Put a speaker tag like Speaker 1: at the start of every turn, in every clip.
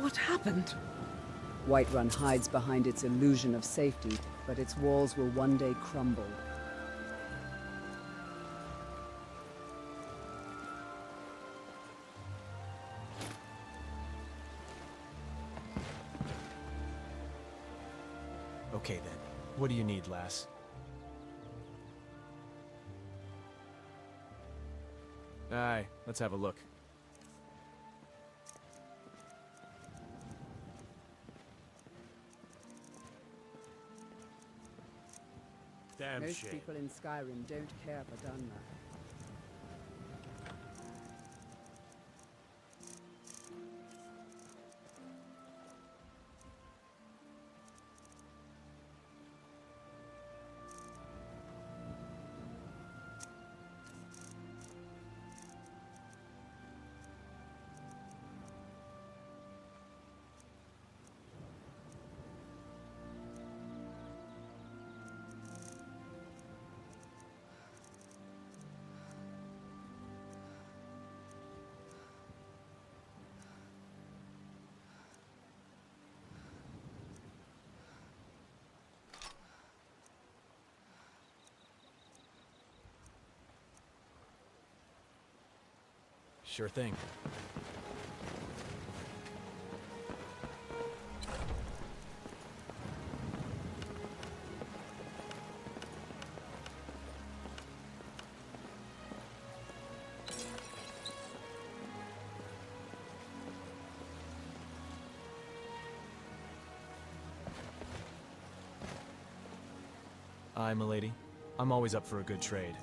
Speaker 1: What happened?
Speaker 2: Whiterun hides behind its illusion of safety, but its walls will one day crumble.
Speaker 3: Okay then. What do you need, lass? Aye, let's have a look. Damn
Speaker 2: Most
Speaker 3: shame.
Speaker 2: people in Skyrim don't care for Dunmer.
Speaker 3: Sure thing. Aye, milady. I'm always up for a good trade.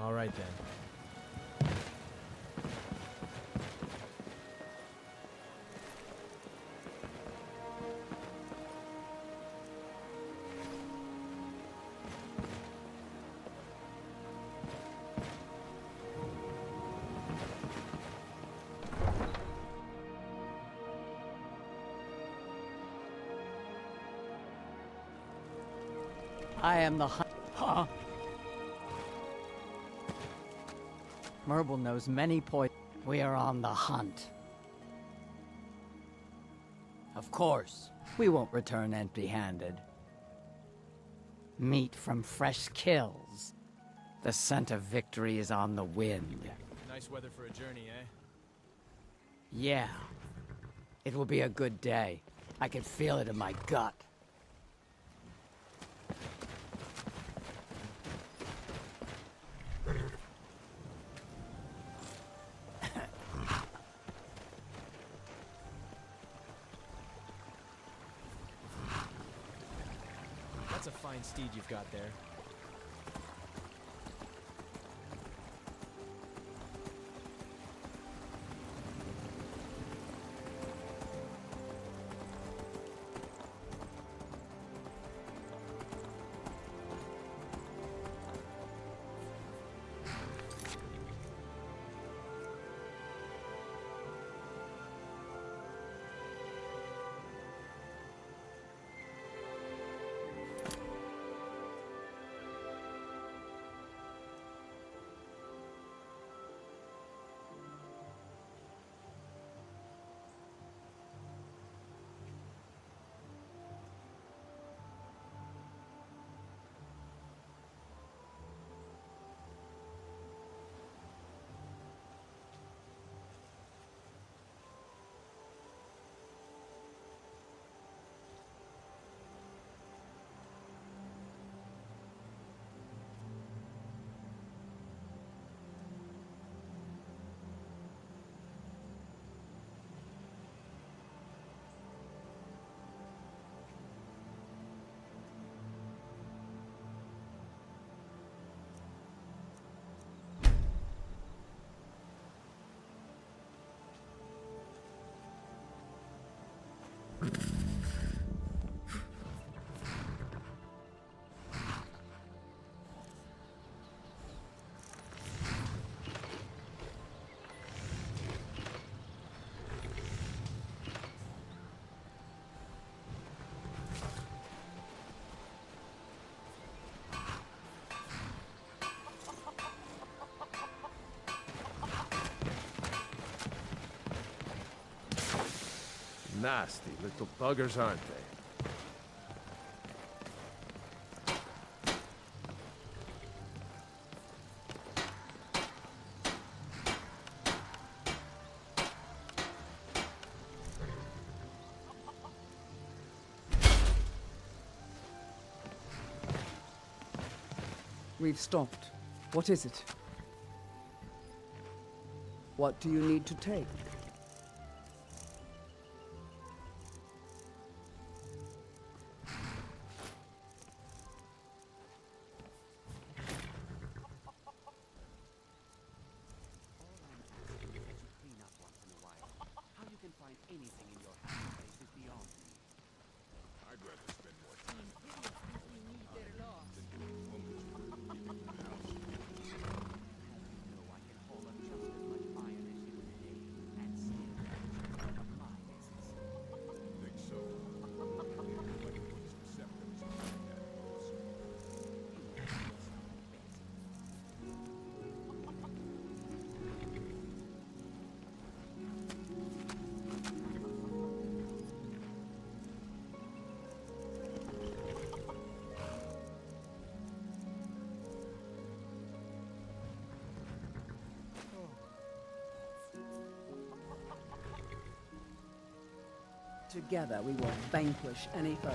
Speaker 3: All right then.
Speaker 4: I am the Huh? Merble knows many poisons. We are on the hunt. Of course, we won't return empty-handed. Meat from fresh kills. The scent of victory is on the wind.
Speaker 3: Nice weather for a journey, eh?
Speaker 4: Yeah. It will be a good day. I can feel it in my gut.
Speaker 3: That's a fine steed you've got there.
Speaker 1: Nasty little buggers, aren't they?
Speaker 2: We've stopped. What is it? What do you need to take?
Speaker 5: I'd rather spend more time than doing homework keeping the house clean. Think so? I'd like to put some septums behind that post.
Speaker 2: Together we will vanquish any foe.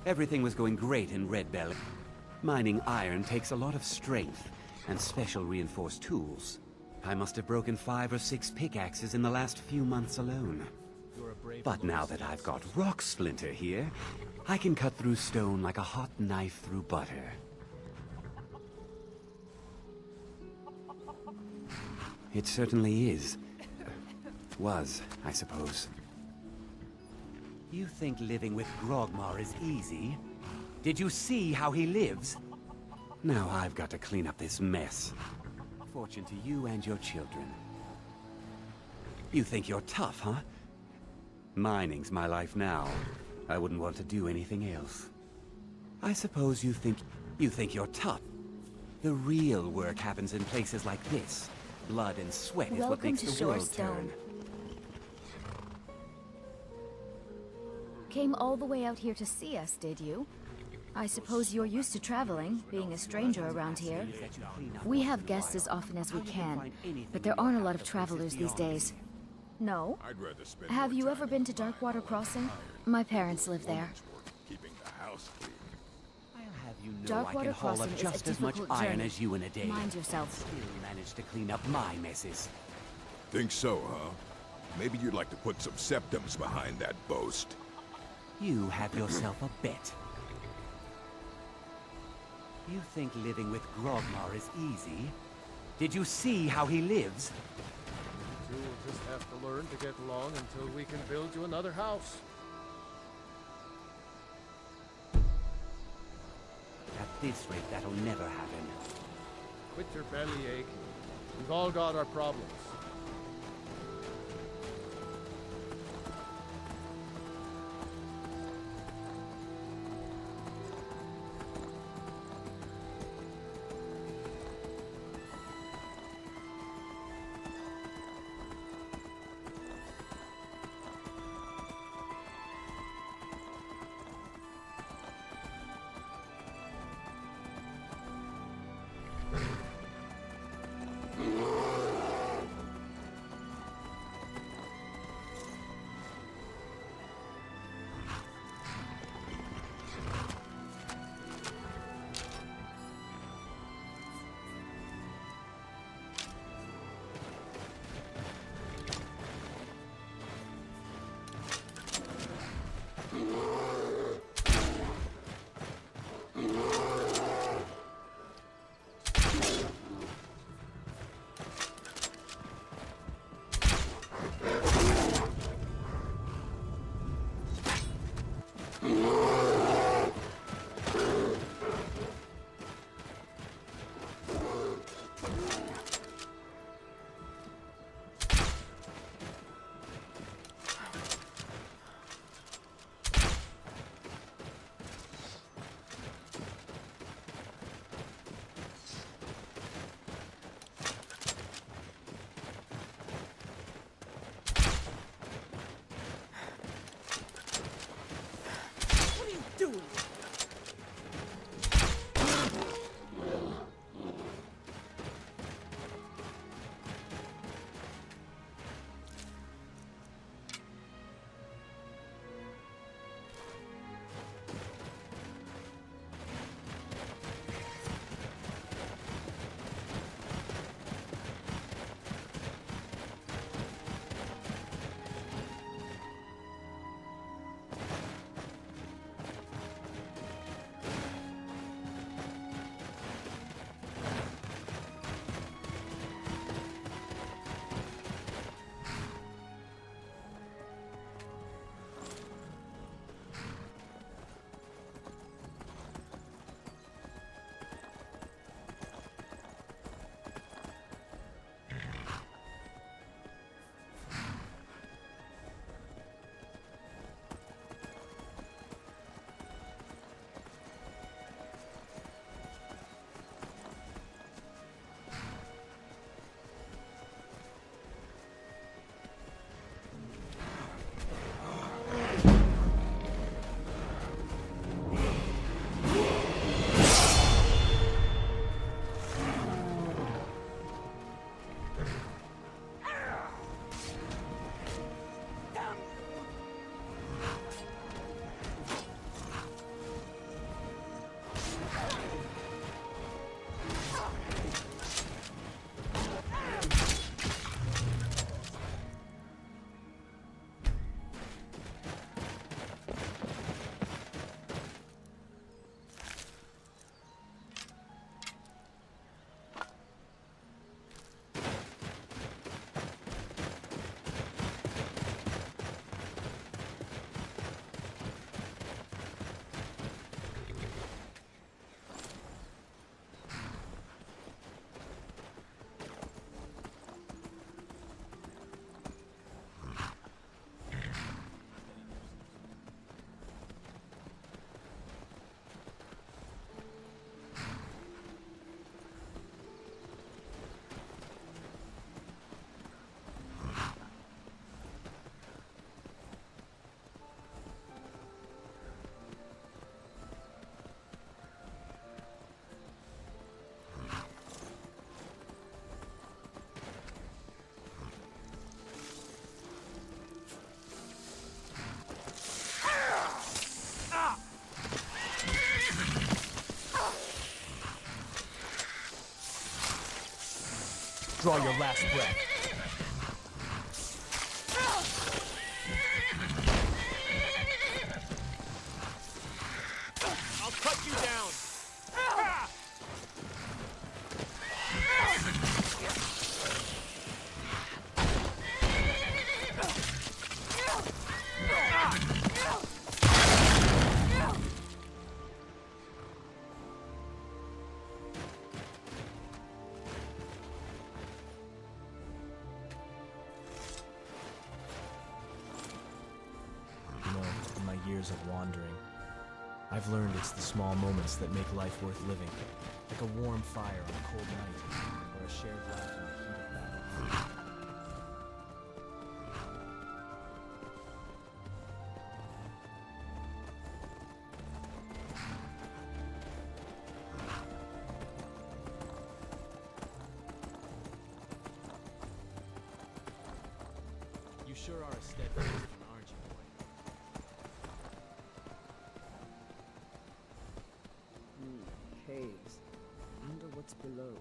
Speaker 6: Everything was going great in Red Bell. Mining iron takes a lot of strength and special reinforced tools. I must have broken 5 or 6 pickaxes in the last few months alone.
Speaker 3: You're a brave
Speaker 6: But now that I've got Rock Splinter here, I can cut through stone like a hot knife through butter. It certainly is. Was, I suppose. You think living with Grogmar is easy? Did you see how he lives? Now I've got to clean up this mess. Fortune to you and your children. You think you're tough, huh? Mining's my life now. I wouldn't want to do anything else. I suppose you think you're tough. The real work happens in places like this. Blood and sweat is what
Speaker 7: Welcome
Speaker 6: makes
Speaker 7: to
Speaker 6: the world
Speaker 7: Shorestone.
Speaker 6: turn.
Speaker 7: Came all the way out here to see us, did you? I suppose you're used to traveling, being a stranger around here. We have guests as often as we can, but there aren't a lot of travelers these days. No?
Speaker 5: I'd rather spend
Speaker 7: Have
Speaker 5: more
Speaker 7: you
Speaker 5: time
Speaker 7: ever
Speaker 5: in
Speaker 7: been to
Speaker 5: the mine
Speaker 7: Darkwater
Speaker 5: or
Speaker 7: Crossing?
Speaker 5: iron.
Speaker 7: My parents live there.
Speaker 5: Woman's work keeping the house clean.
Speaker 6: I'll have you know I can
Speaker 7: Darkwater
Speaker 6: haul
Speaker 7: Crossing
Speaker 6: up
Speaker 7: is
Speaker 6: just
Speaker 7: a
Speaker 6: as much
Speaker 7: difficult
Speaker 6: iron
Speaker 7: journey.
Speaker 6: as you in a day.
Speaker 7: Mind yourself.
Speaker 6: Still managed to clean up my messes.
Speaker 5: Think so, huh? Maybe you'd like to put some septums behind that boast.
Speaker 6: You have yourself a bet. You think living with Grogmar is easy? Did you see how he lives?
Speaker 1: You two will just have to learn to get along until we can build you another house.
Speaker 6: At this rate, that'll never happen.
Speaker 1: Quit your bellyache. We've all got our problems.
Speaker 3: Draw your last breath. I'll cut you down. In my years of wandering, I've learned it's the small moments that make life worth living. Like a warm fire on a cold night, or a shared laugh in the heat of battle. You sure are a steadfast one, aren't you, boy?
Speaker 2: Caves. Wonder what's below.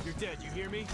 Speaker 3: You're dead, you hear me?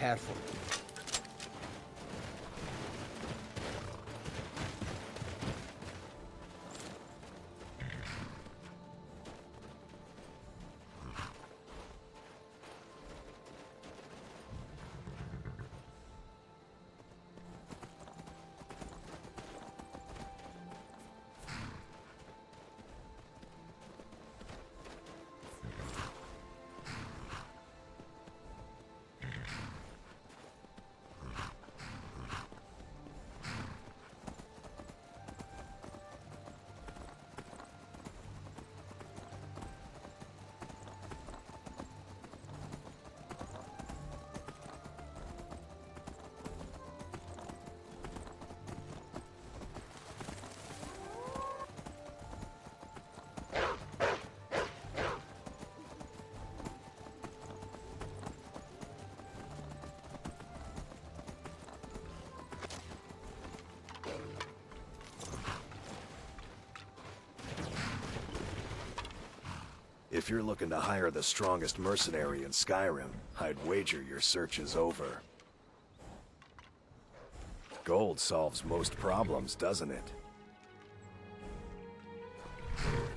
Speaker 8: careful.
Speaker 9: If you're looking to hire the strongest mercenary in Skyrim, I'd wager your search is over. Gold solves most problems, doesn't it?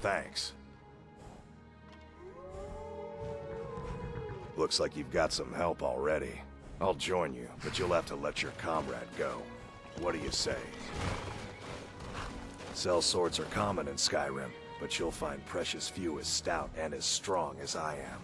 Speaker 9: Thanks. Looks like you've got some help already. I'll join you, but you'll have to let your comrade go. What do you say? Cell swords are common in Skyrim, but you'll find precious few as stout and as strong as I am.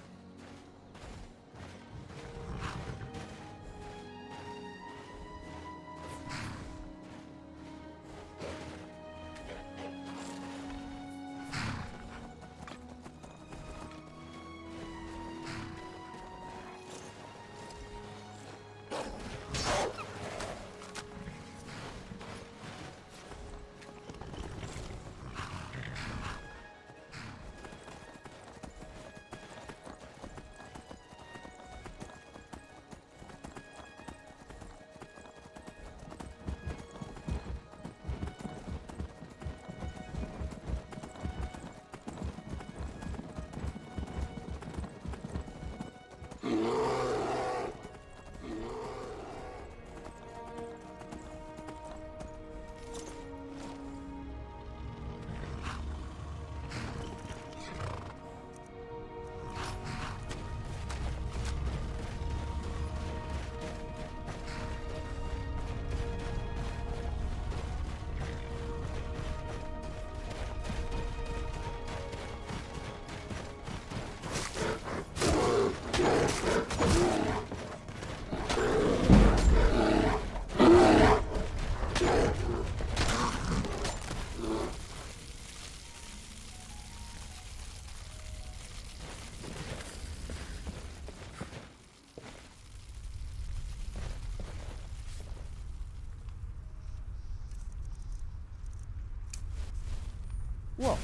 Speaker 8: Whoa.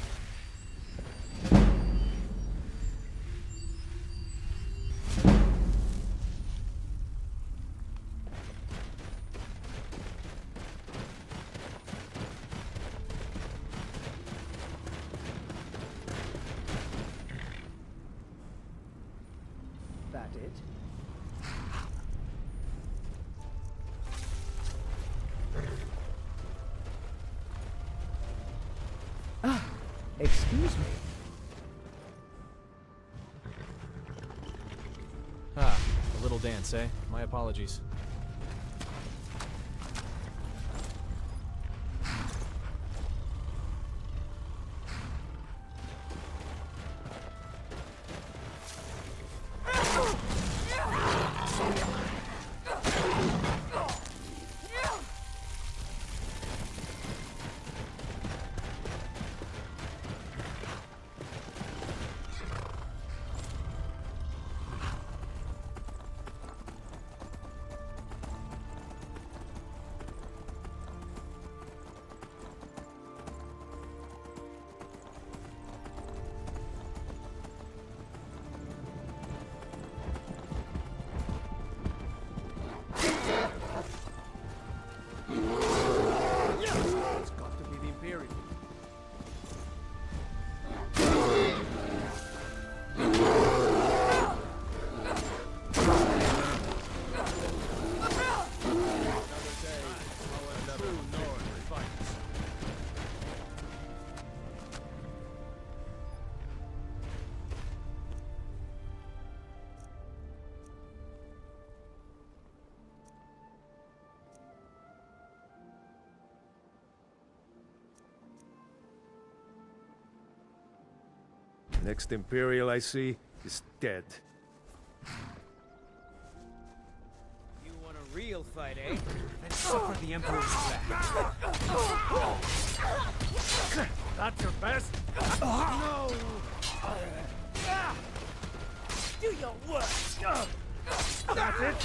Speaker 2: That it?
Speaker 8: Excuse me.
Speaker 3: Ah, a little dance, eh? My apologies.
Speaker 1: Next Imperial I see is dead.
Speaker 8: You want a real fight, eh?
Speaker 6: Then suffer the Emperor's wrath.
Speaker 1: That's your best?
Speaker 8: No! Do your work!
Speaker 1: That's it?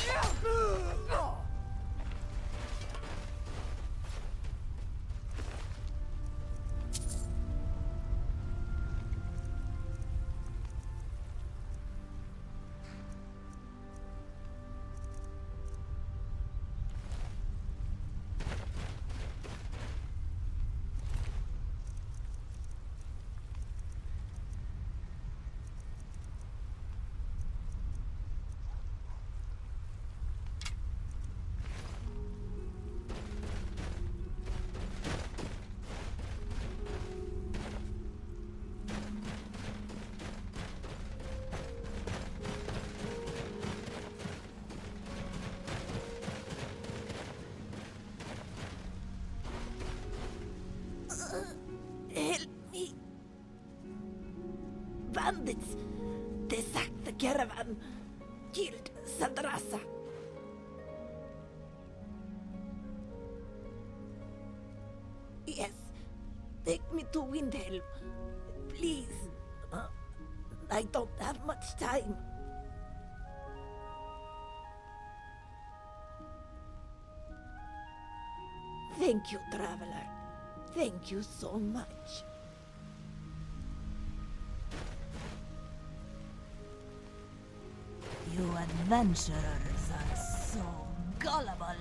Speaker 5: Help me. Bandits. They sacked the caravan. Killed Sandrasa. Yes. Take me to Windhelm. Please. I don't have much time. Thank you, traveler. Thank you so much. You adventurers are so gullible.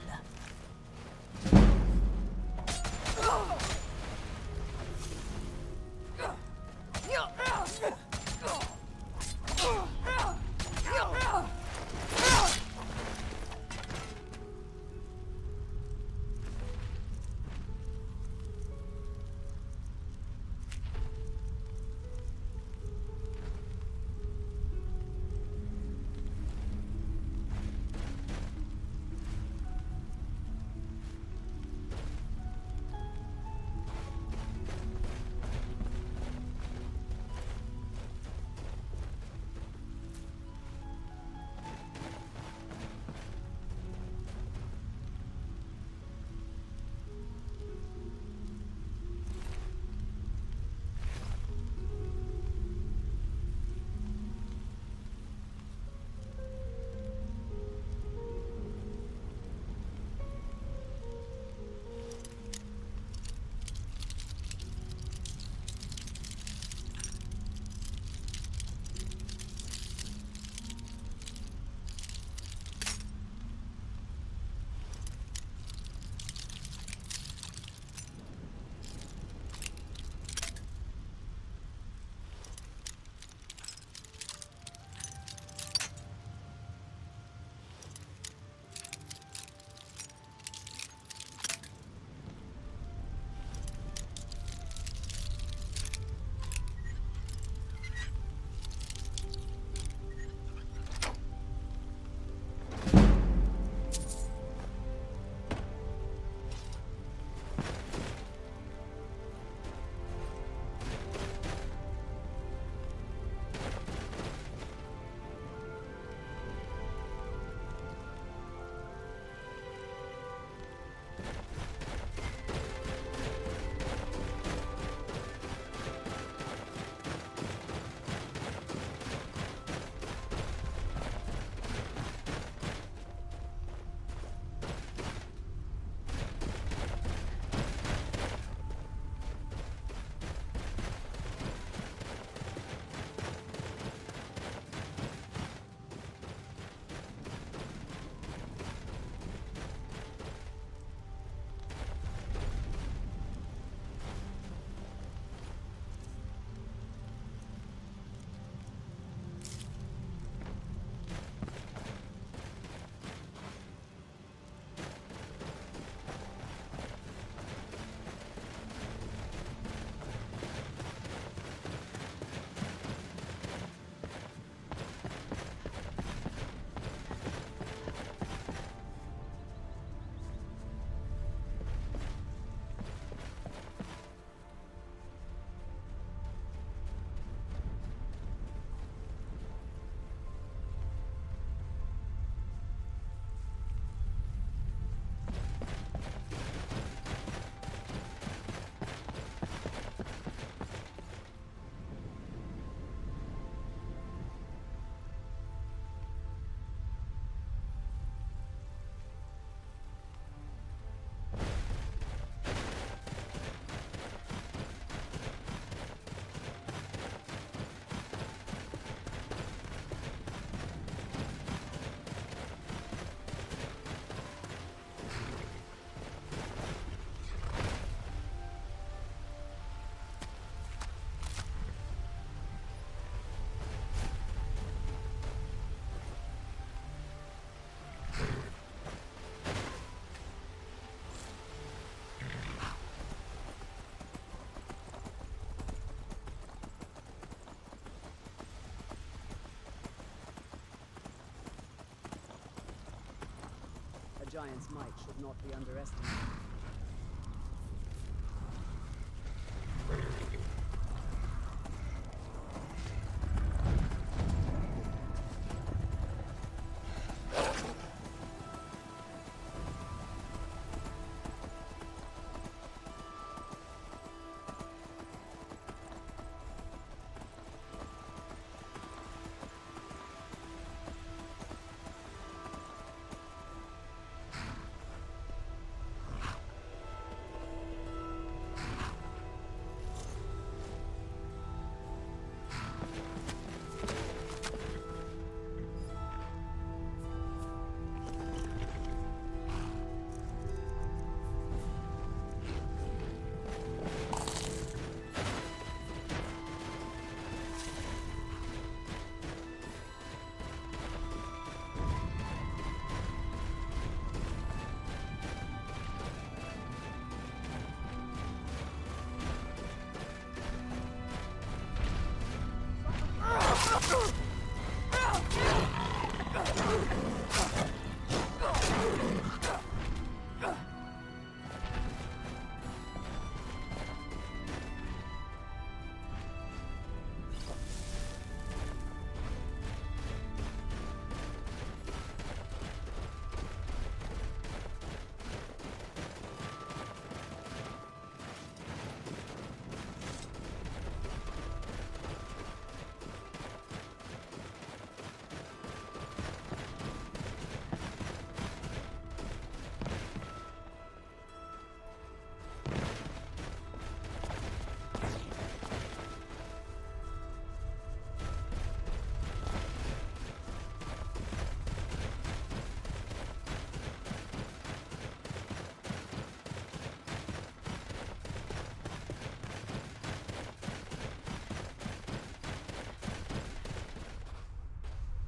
Speaker 2: giant's might should not be underestimated.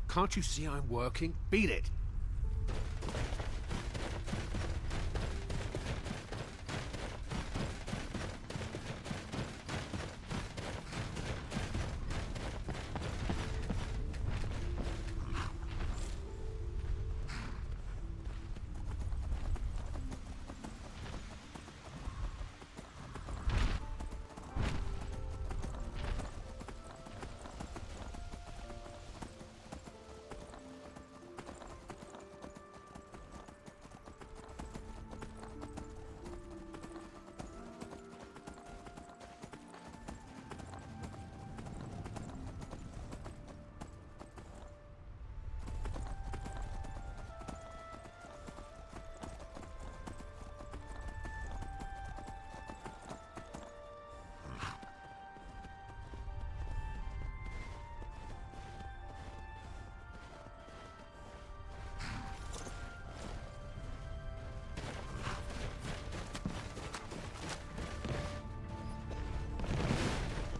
Speaker 10: Can't you see I'm working? Beat it!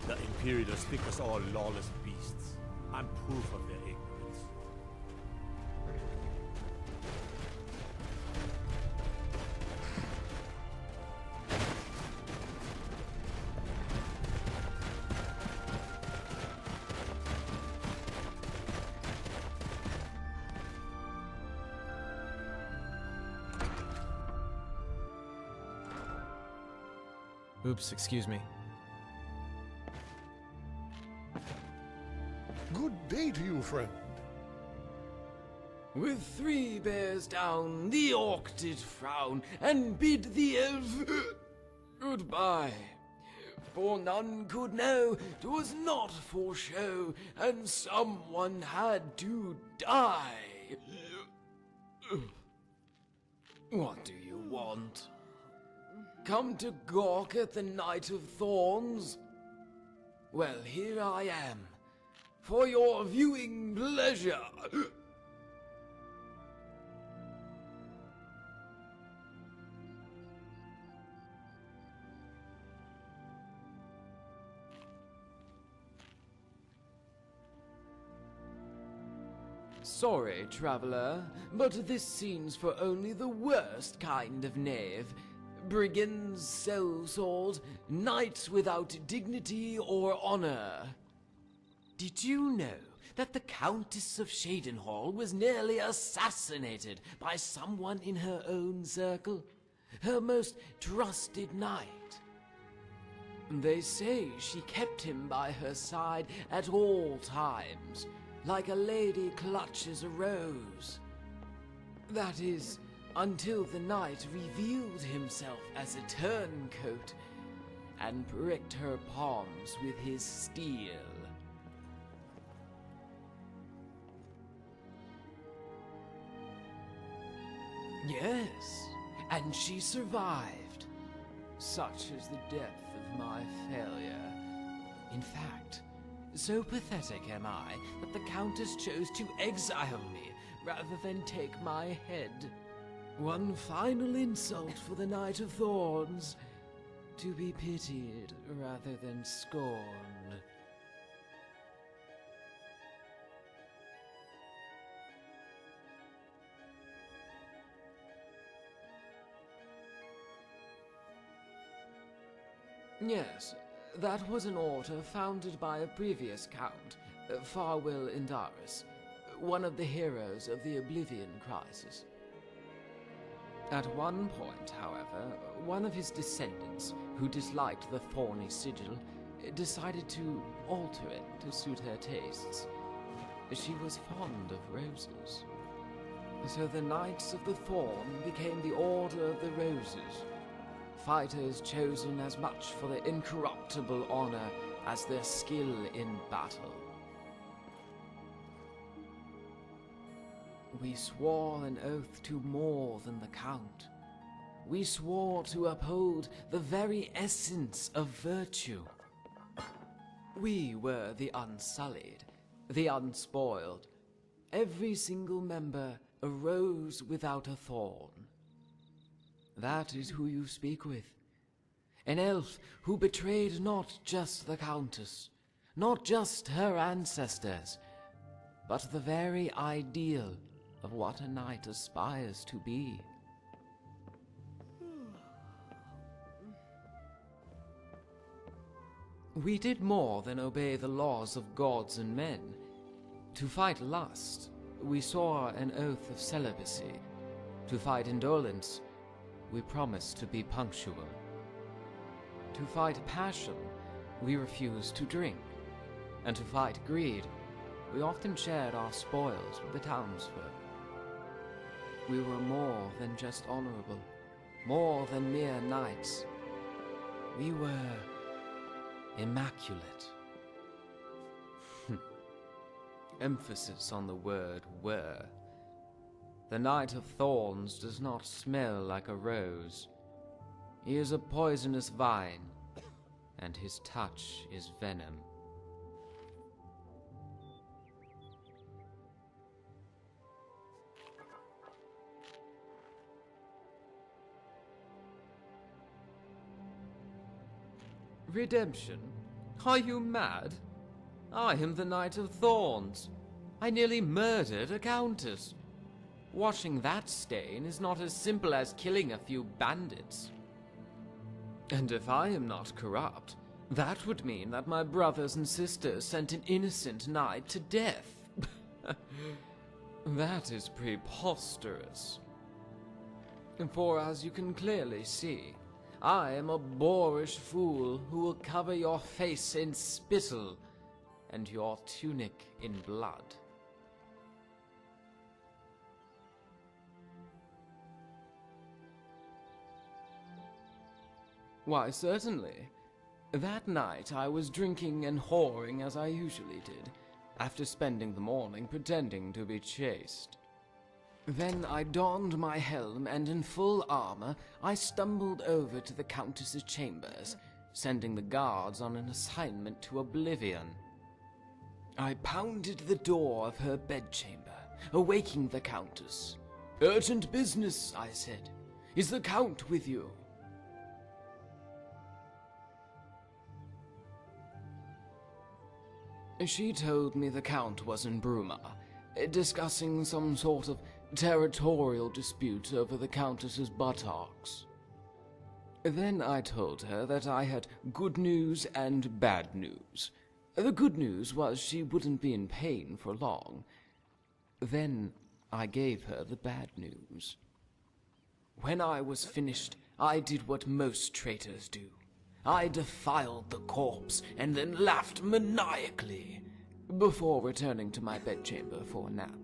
Speaker 11: The Imperials think us all lawless beasts. I'm proof of their ignorance.
Speaker 3: Oops, excuse me.
Speaker 10: Good day to you, friend.
Speaker 12: With 3 bears down, the orc did frown, and bid the elf goodbye. For none could know 'twas not for show, and someone had to die. What do you want? Come to gawk at the Knight of Thorns? Well, here I am, for your viewing pleasure. Sorry, traveler, but this scene's for only the worst kind of knave. Brigands, sellswords, knights without dignity or honor. Did you know that the Countess of Shadenhall was nearly assassinated by someone in her own circle? Her most trusted knight. They say she kept him by her side at all times, like a lady clutches a rose. That is, until the knight revealed himself as a turncoat and pricked her palms with his steel. Yes, and she survived. Such is the depth of my failure. In fact, so pathetic am I that the Countess chose to exile me rather than take my head. One final insult for the Knight of Thorns. To be pitied rather than scorned. Yes, that was an order founded by a previous count, Farwell Indaris, one of the heroes of the Oblivion Crisis. At one point, however, one of his descendants, who disliked the thorny sigil, decided to alter it to suit her tastes. She was fond of roses. So the Knights of the Thorn became the Order of the Roses, fighters chosen as much for their incorruptible honor as their skill in battle. We swore an oath to more than the Count. We swore to uphold the very essence of virtue. We were the unsullied, the unspoiled. Every single member arose without a thorn. That is who you speak with. An elf who betrayed not just the Countess, not just her ancestors, but the very ideal of what a knight aspires to be. We did more than obey the laws of gods and men. To fight lust, we swore an oath of celibacy. To fight indolence, we promised to be punctual. To fight passion, we refused to drink. And to fight greed, we often shared our spoils with the townsfolk. We were more than just honorable, more than mere knights. We were immaculate. Emphasis on the word were. The Knight of Thorns does not smell like a rose. He is a poisonous vine, and his touch is venom. Redemption? Are you mad? I am the Knight of Thorns. I nearly murdered a countess. Washing that stain is not as simple as killing a few bandits. And if I am not corrupt, that would mean that my brothers and sisters sent an innocent knight to death. That is preposterous. For as you can clearly see, I am a boorish fool who will cover your face in spittle and your tunic in blood. Why, certainly. That night I was drinking and whoring as I usually did, after spending the morning pretending to be chaste. Then I donned my helm, and in full armor, I stumbled over to the Countess's chambers, sending the guards on an assignment to Oblivion. I pounded the door of her bedchamber, awaking the Countess. "Urgent business," I said. "Is the Count with you?" She told me the Count was in Bruma, discussing some sort of territorial dispute over the Countess's buttocks. Then I told her that I had good news and bad news. The good news was she wouldn't be in pain for long. Then I gave her the bad news. When I was finished, I did what most traitors do. I defiled the corpse and then laughed maniacally before returning to my bedchamber for a nap.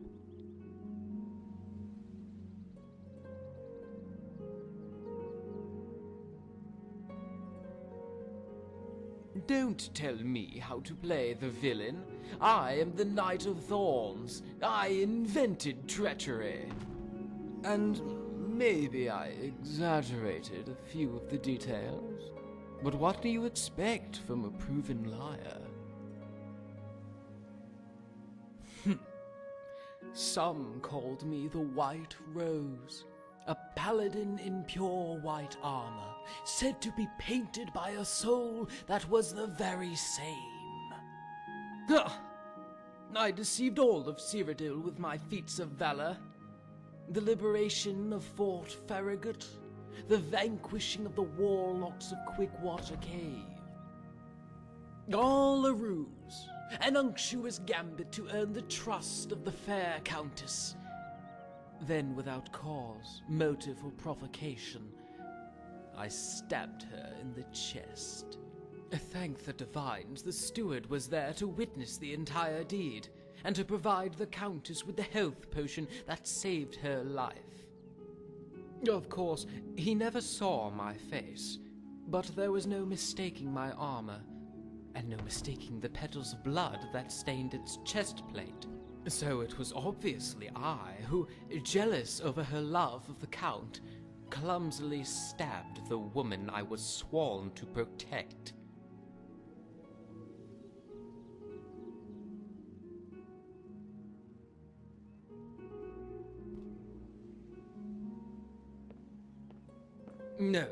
Speaker 12: Don't tell me how to play the villain. I am the Knight of Thorns. I invented treachery. And maybe I exaggerated a few of the details. But what do you expect from a proven liar? Some called me the White Rose, a paladin in pure white armor, said to be painted by a soul that was the very same. I deceived all of Cyrodiil with my feats of valor. The liberation of Fort Farragut, the vanquishing of the warlocks of Quickwater Cave. All a ruse, an unctuous gambit to earn the trust of the fair Countess. Then, without cause, motive, or provocation, I stabbed her in the chest. Thank the divines, the steward was there to witness the entire deed, and to provide the Countess with the health potion that saved her life. Of course, he never saw my face, but there was no mistaking my armor, and no mistaking the petals of blood that stained its chest plate. So it was obviously I who, jealous over her love of the Count, clumsily stabbed the woman I was sworn to protect. No,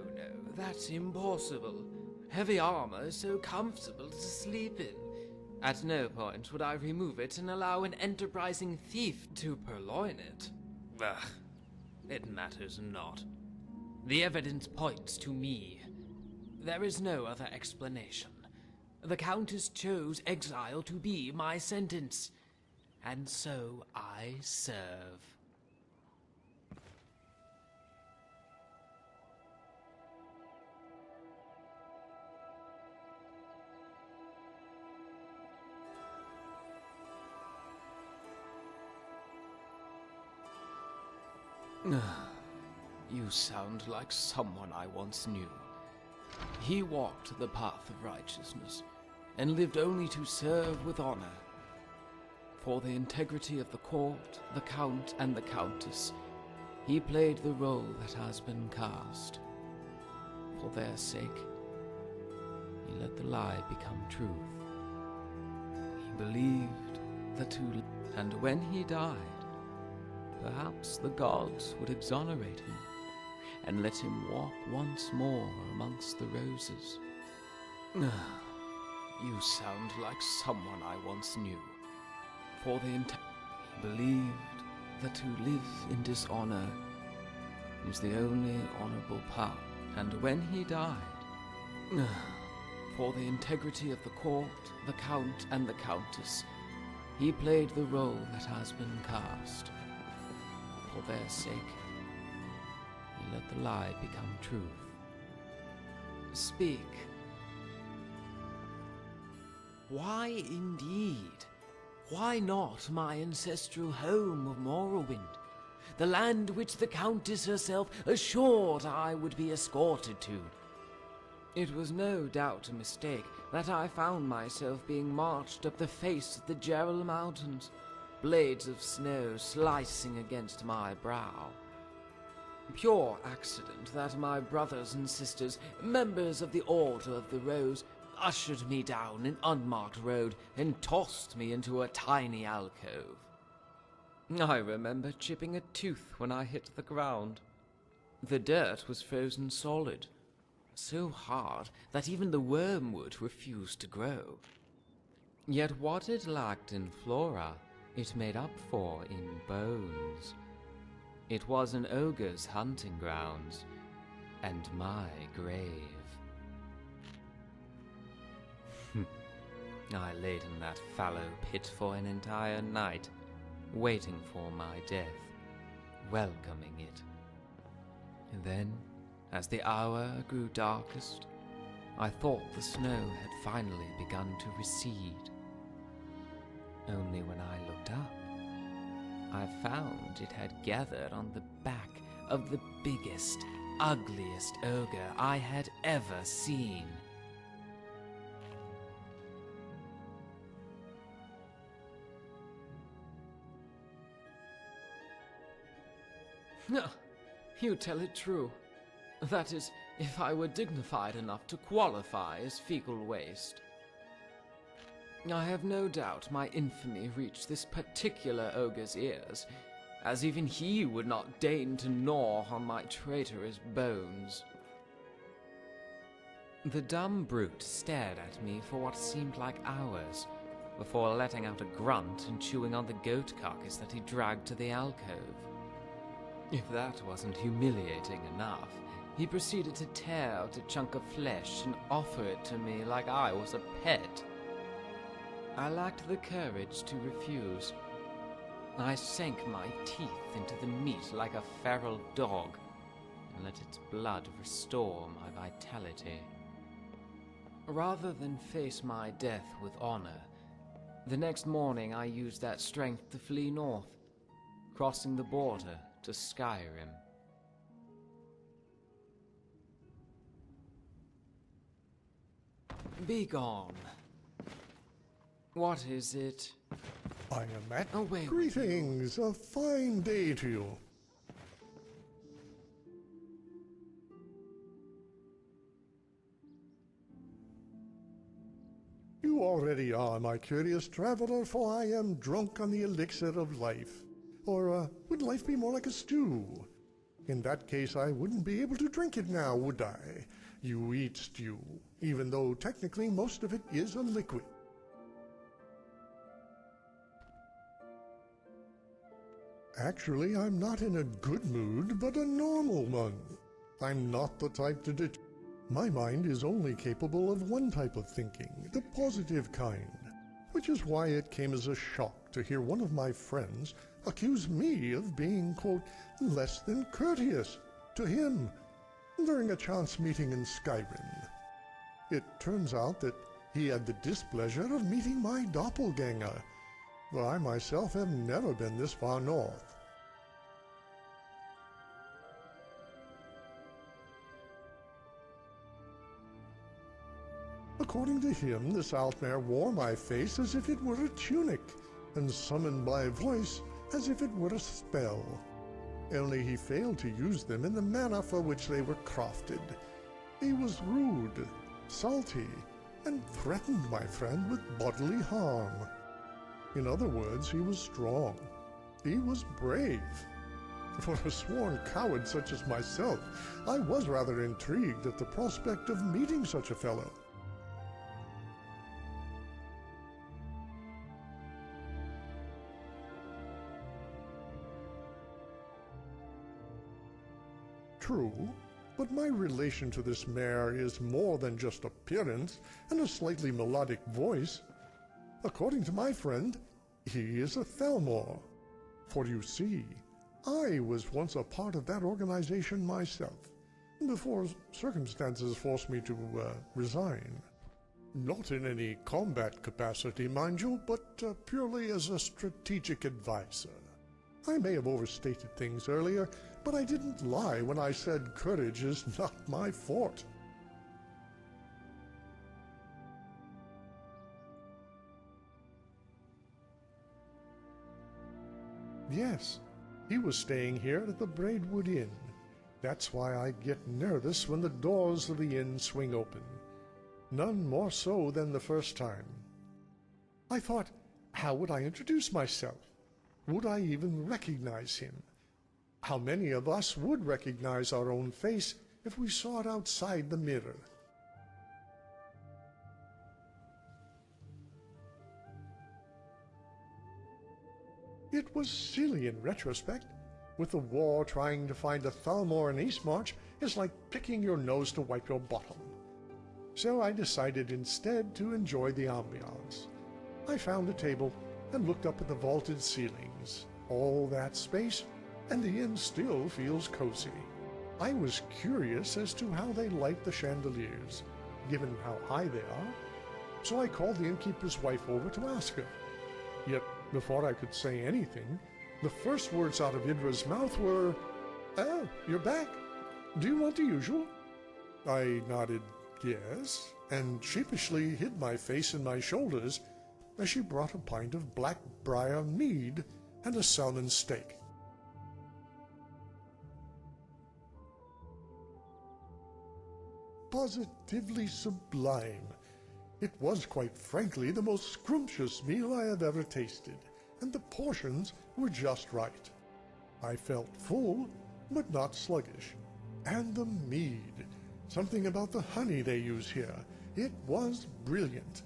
Speaker 12: that's impossible. Heavy armor is so comfortable to sleep in. At no point would I remove it and allow an enterprising thief to purloin it. Ugh, it matters not. The evidence points to me. There is no other explanation. The Countess chose exile to be my sentence, and so I serve. You sound like someone I once knew. He walked the path of righteousness, and lived only to serve with honor. For the integrity of the court, the Count, and the Countess, he played the role that has been cast. For their sake, he let the lie become truth. He believed the two, and when he died, perhaps the gods would exonerate him and let him walk once more amongst the roses. You sound like someone I once knew. For he believed that to live in dishonor is the only honorable path. And when he died, for the integrity of the court, the Count, and the Countess, he played the role that has been cast. For their sake, he let the lie become truth. Speak. Why indeed? Why not my ancestral home of Morrowind? The land which the Countess herself assured I would be escorted to. It was no doubt a mistake that I found myself being marched up the face of the Gerald Mountains, blades of snow slicing against my brow. Pure accident that my brothers and sisters, members of the Order of the Rose, ushered me down an unmarked road and tossed me into a tiny alcove. I remember chipping a tooth when I hit the ground. The dirt was frozen solid, so hard that even the wormwood refused to grow. Yet what it lacked in flora, it made up for in bones. It was an ogre's hunting grounds, and my grave.
Speaker 13: I laid in that fallow pit for an entire night, waiting for my death, welcoming it. And then, as the hour grew darkest, I thought the snow had finally begun to recede. Only when I looked up, I found it had gathered on the back of the biggest, ugliest ogre I had ever seen.
Speaker 12: You tell it true. That is, if I were dignified enough to qualify as fecal waste. I have no doubt my infamy reached this particular ogre's ears, as even he would not deign to gnaw on my traitorous bones.
Speaker 13: The dumb brute stared at me for what seemed like hours, before letting out a grunt and chewing on the goat carcass that he dragged to the alcove. If that wasn't humiliating enough, he proceeded to tear out a chunk of flesh and offer it to me like I was a pet. I lacked the courage to refuse. I sank my teeth into the meat like a feral dog and let its blood restore my vitality.
Speaker 12: Rather than face my death with honor, the next morning I used that strength to flee north, crossing the border to Skyrim. Begone. What is it?
Speaker 14: I am at.
Speaker 12: Oh, wait.
Speaker 14: Greetings. A fine day to you. You already are, my curious traveler, for I am drunk on the elixir of life. Or would life be more like a stew? In that case, I wouldn't be able to drink it now, would I? You eat stew, even though technically most of it is a liquid. Actually, I'm not in a good mood, but a normal one. I'm not the type to ditch. My mind is only capable of one type of thinking, the positive kind, which is why it came as a shock to hear one of my friends accuse me of being, quote, less than courteous to him during a chance meeting in Skyrim. It turns out that he had the displeasure of meeting my doppelganger, though I myself have never been this far north. According to him, this Altmare wore my face as if it were a tunic, and summoned my voice as if it were a spell. Only he failed to use them in the manner for which they were crafted. He was rude, salty, and threatened my friend with bodily harm. In other words, he was strong. He was brave. For a sworn coward such as myself, I was rather intrigued at the prospect of meeting such a fellow. True, but my relation to this mare is more than just appearance and a slightly melodic voice. According to my friend, he is a Thalmor. For you see, I was once a part of that organization myself, before circumstances forced me to resign. Not in any combat capacity, mind you, but purely as a strategic advisor. I may have overstated things earlier, but I didn't lie when I said courage is not my forte. Yes, he was staying here at the Braidwood Inn. That's why I get nervous when the doors of the inn swing open. None more so than the first time. I thought, how would I introduce myself? Would I even recognize him? How many of us would recognize our own face if we saw it outside the mirror? It was silly in retrospect. With the war, trying to find a Thalmor in Eastmarch is like picking your nose to wipe your bottom. So I decided instead to enjoy the ambiance. I found a table and looked up at the vaulted ceilings. All that space, and the inn still feels cozy. I was curious as to how they light the chandeliers, given how high they are, so I called the innkeeper's wife over to ask her. Yet, before I could say anything, the first words out of Idra's mouth were, "Oh, you're back. Do you want the usual?" I nodded yes, and sheepishly hid my face in my shoulders as she brought a pint of black briar mead and a salmon steak. Positively sublime. It was, quite frankly, the most scrumptious meal I have ever tasted, and the portions were just right. I felt full, but not sluggish. And the mead, something about the honey they use here, it was brilliant.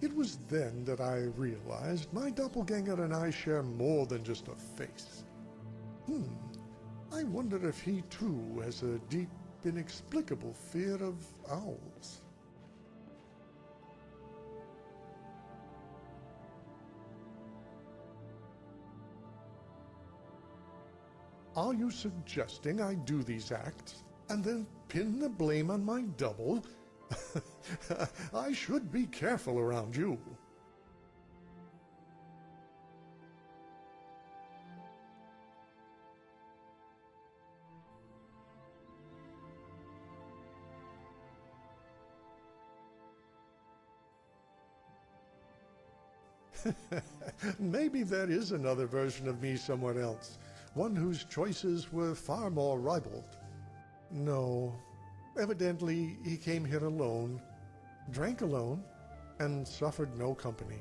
Speaker 14: It was then that I realized my doppelganger and I share more than just a face. I wonder if he too has a deep, inexplicable fear of owls. Are you suggesting I do these acts and then pin the blame on my double? I should be careful around you. Maybe there is another version of me somewhere else, one whose choices were far more ribald. No, evidently he came here alone, drank alone, and suffered no company.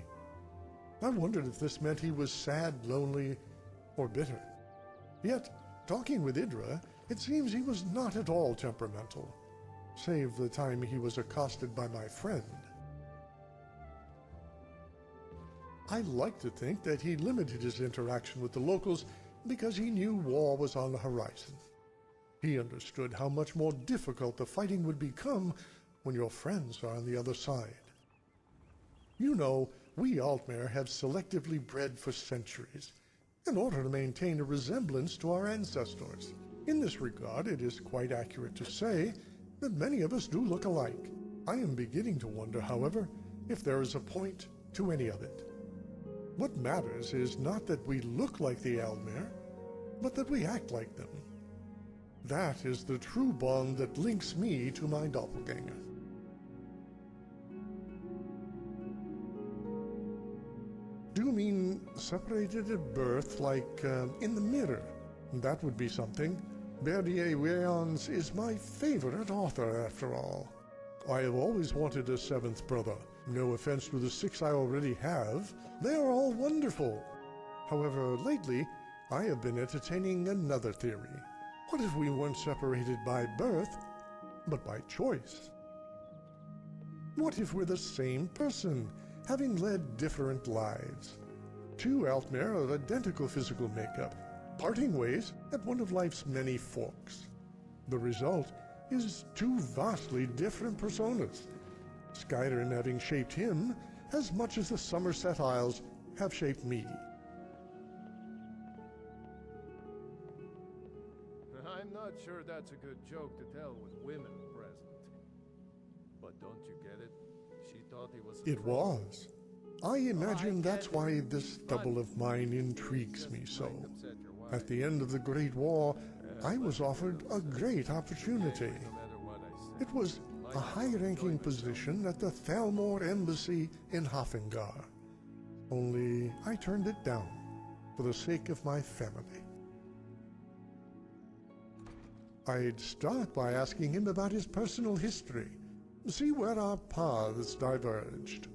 Speaker 14: I wondered if this meant he was sad, lonely, or bitter. Yet, talking with Idra, it seems he was not at all temperamental, save the time he was accosted by my friend. I like to think that he limited his interaction with the locals because he knew war was on the horizon. He understood how much more difficult the fighting would become when your friends are on the other side. You know, we Altmer have selectively bred for centuries, in order to maintain a resemblance to our ancestors. In this regard, it is quite accurate to say that many of us do look alike. I am beginning to wonder, however, if there is a point to any of it. What matters is not that we look like the Altmer, but that we act like them. That is the true bond that links me to my doppelganger. Do you mean separated at birth, like in the mirror? That would be something. Berdier-Weyans is my favorite author, after all. I have always wanted a seventh brother. No offense to the 6 I already have. They are all wonderful. However, lately, I have been entertaining another theory. What if we weren't separated by birth, but by choice? What if we're the same person, having led different lives? Two Altmer of identical physical makeup, parting ways at one of life's many forks. The result is two vastly different personas, Skyrim having shaped him as much as the Somerset Isles have shaped me.
Speaker 1: I'm not sure that's a good joke to tell with women present. But don't you get it? She thought he was a
Speaker 14: It
Speaker 1: troll.
Speaker 14: was. I imagine that's why this double of mine intrigues me so. At the end of the Great War, I was offered a great opportunity. It was a high-ranking position at the Thalmor Embassy in Sovngarde. Only I turned it down for the sake of my family. I'd start by asking him about his personal history, see where our paths diverged.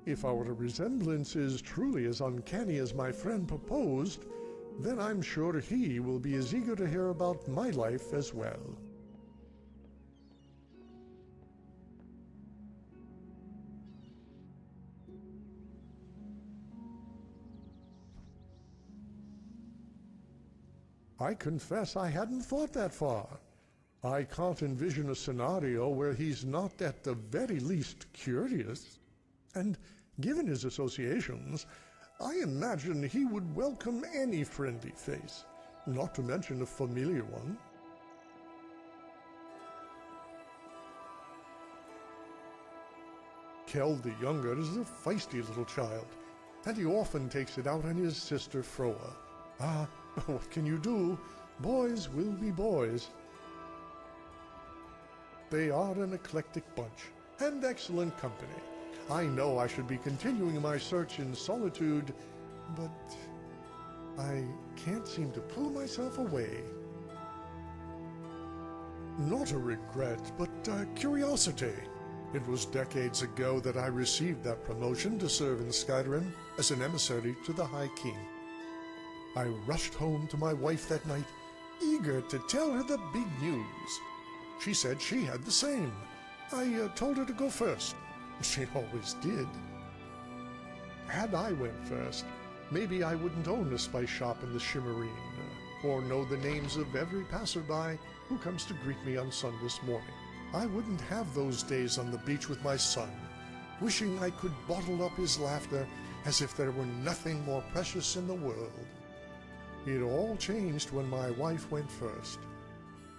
Speaker 14: If our resemblance is truly as uncanny as my friend proposed, then I'm sure he will be as eager to hear about my life as well. I confess I hadn't thought that far. I can't envision a scenario where he's not at the very least curious. And given his associations, I imagine he would welcome any friendly face, not to mention a familiar one. Kell the Younger is a feisty little child, and he often takes it out on his sister Froa. Ah, what can you do? Boys will be boys. They are an eclectic bunch, and excellent company. I know I should be continuing my search in solitude, but I can't seem to pull myself away. Not a regret, but curiosity. It was decades ago that I received that promotion to serve in Skyrim as an emissary to the High King. I rushed home to my wife that night, eager to tell her the big news. She said she had the same. I told her to go first. She always did. Had I went first, maybe I wouldn't own a spice shop in the Shimmerine, or know the names of every passerby who comes to greet me on Sunday morning. I wouldn't have those days on the beach with my son, wishing I could bottle up his laughter as if there were nothing more precious in the world. It all changed when my wife went first,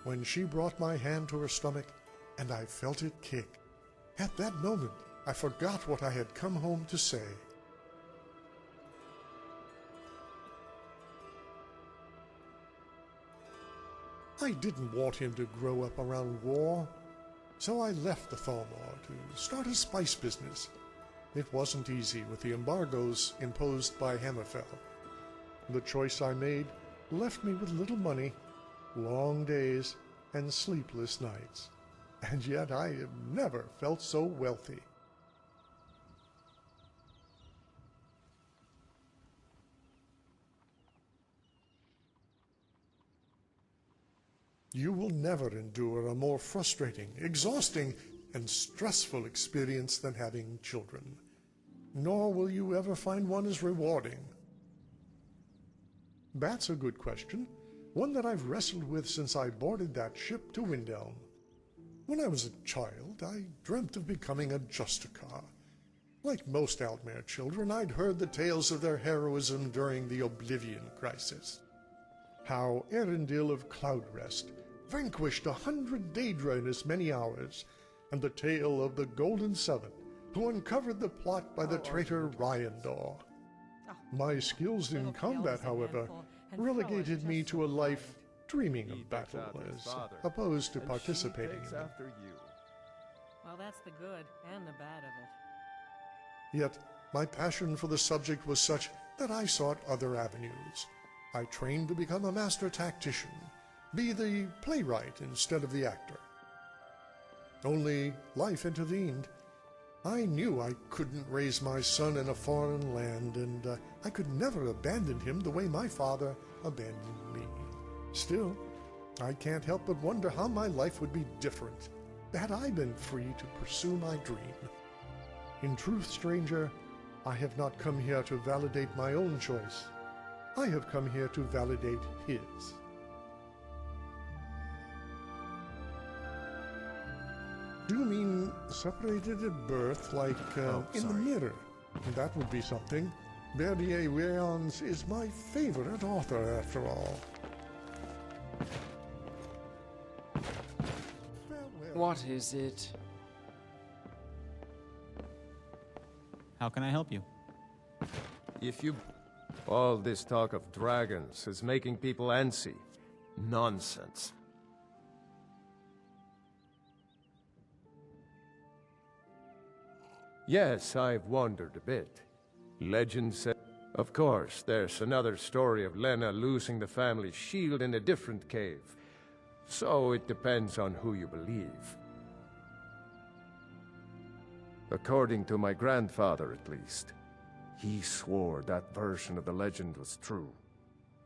Speaker 14: when she brought my hand to her stomach and I felt it kick. At that moment, I forgot what I had come home to say. I didn't want him to grow up around war, so I left the Thalmor to start a spice business. It wasn't easy with the embargoes imposed by Hammerfell. The choice I made left me with little money, long days, and sleepless nights. And yet I have never felt so wealthy. You will never endure a more frustrating, exhausting, and stressful experience than having children. Nor will you ever find one as rewarding. That's a good question, one that I've wrestled with since I boarded that ship to Windhelm. When I was a child, I dreamt of becoming a Justicar. Like most Altmere children, I'd heard the tales of their heroism during the Oblivion Crisis. How Erendil of Cloudrest vanquished 100 Daedra in as many hours, and the tale of the Golden Seven, who uncovered the plot by the traitor Ryandor. My skills in combat, however, relegated me to a life dreaming of battle as opposed to participating in it.
Speaker 5: Well, that's the good and the bad of it.
Speaker 14: Yet, my passion for the subject was such that I sought other avenues. I trained to become a master tactician, be the playwright instead of the actor. Only life intervened. I knew I couldn't raise my son in a foreign land, and I could never abandon him the way my father abandoned me. Still, I can't help but wonder how my life would be different had I been free to pursue my dream. In truth, stranger, I have not come here to validate my own choice. I have come here to validate his. Do you mean separated at birth, like in the mirror? That would be something. Bernier Wayans is my favorite author, after all.
Speaker 13: What is it?
Speaker 15: How can I help you?
Speaker 1: All this talk of dragons is making people antsy. Nonsense. Yes, I've wondered a bit. Legend said... Of course, there's another story of Lena losing the family shield in a different cave. So it depends on who you believe. According to my grandfather, at least. He swore that version of the legend was true.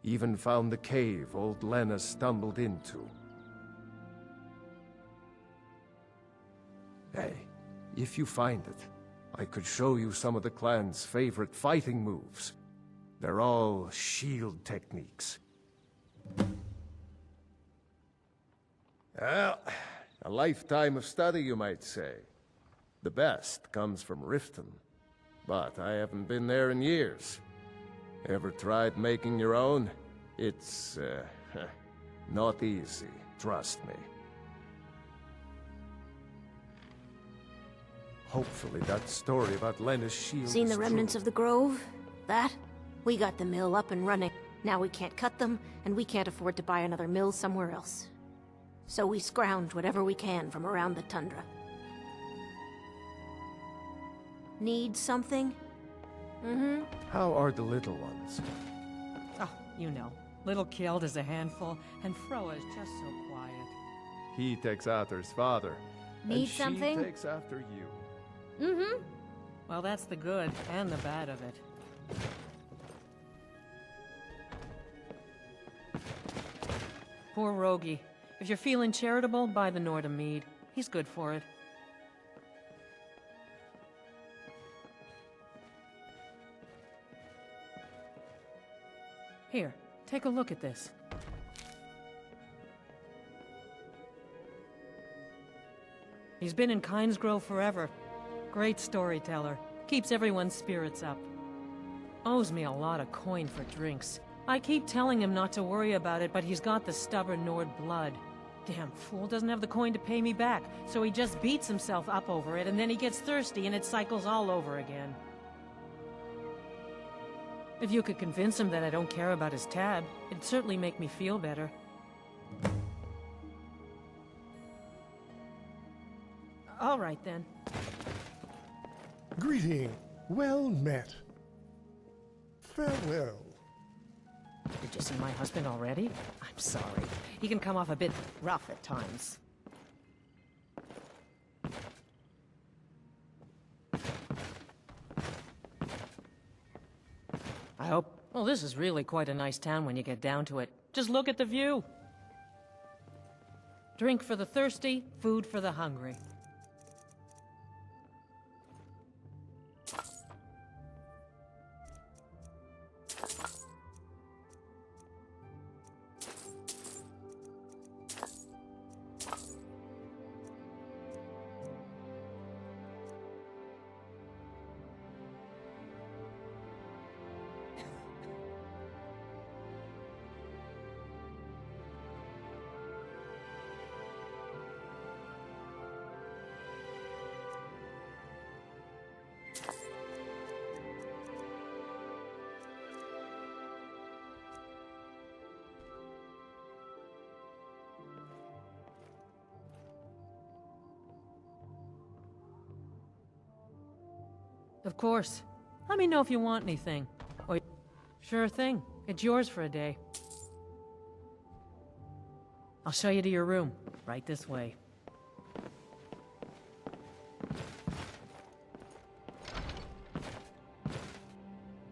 Speaker 1: Even found the cave old Lena stumbled into. Hey, if you find it, I could show you some of the clan's favorite fighting moves. They're all shield techniques. Well, a lifetime of study, you might say. The best comes from Riften, but I haven't been there in years. Ever tried making your own? It's, not easy, trust me. Hopefully that story about Lena's shield
Speaker 16: Seen
Speaker 1: is
Speaker 16: the remnants
Speaker 1: true.
Speaker 16: of the grove? That? We got the mill up and running. Now we can't cut them, and we can't afford to buy another mill somewhere else. So we scrounge whatever we can from around the tundra. Need something? Mm-hmm.
Speaker 1: How are the little ones?
Speaker 17: Oh, you know. Little killed is a handful, and Froa is just so quiet.
Speaker 1: He takes after his father.
Speaker 16: Need
Speaker 1: and
Speaker 16: something?
Speaker 1: She takes after you.
Speaker 16: Mm-hmm.
Speaker 17: Well, that's the good and the bad of it. Poor Rogi. If you're feeling charitable, buy the Nordam mead. He's good for it. Here, take a look at this. He's been in Kynes Grove forever. Great storyteller. Keeps everyone's spirits up. Owes me a lot of coin for drinks. I keep telling him not to worry about it, but he's got the stubborn Nord blood. Damn fool doesn't have the coin to pay me back, so he just beats himself up over it, and then he gets thirsty and it cycles all over again. If you could convince him that I don't care about his tab, it'd certainly make me feel better. All right, then.
Speaker 14: Greeting. Well met. Farewell.
Speaker 17: Did you see my husband already? I'm sorry. He can come off a bit rough at times. I hope... Well, this is really quite a nice town when you get down to it. Just look at the view. Drink for the thirsty, food for the hungry. Of course. Let me know if you want anything. Or... Sure thing. It's yours for a day. I'll show you to your room. Right this way.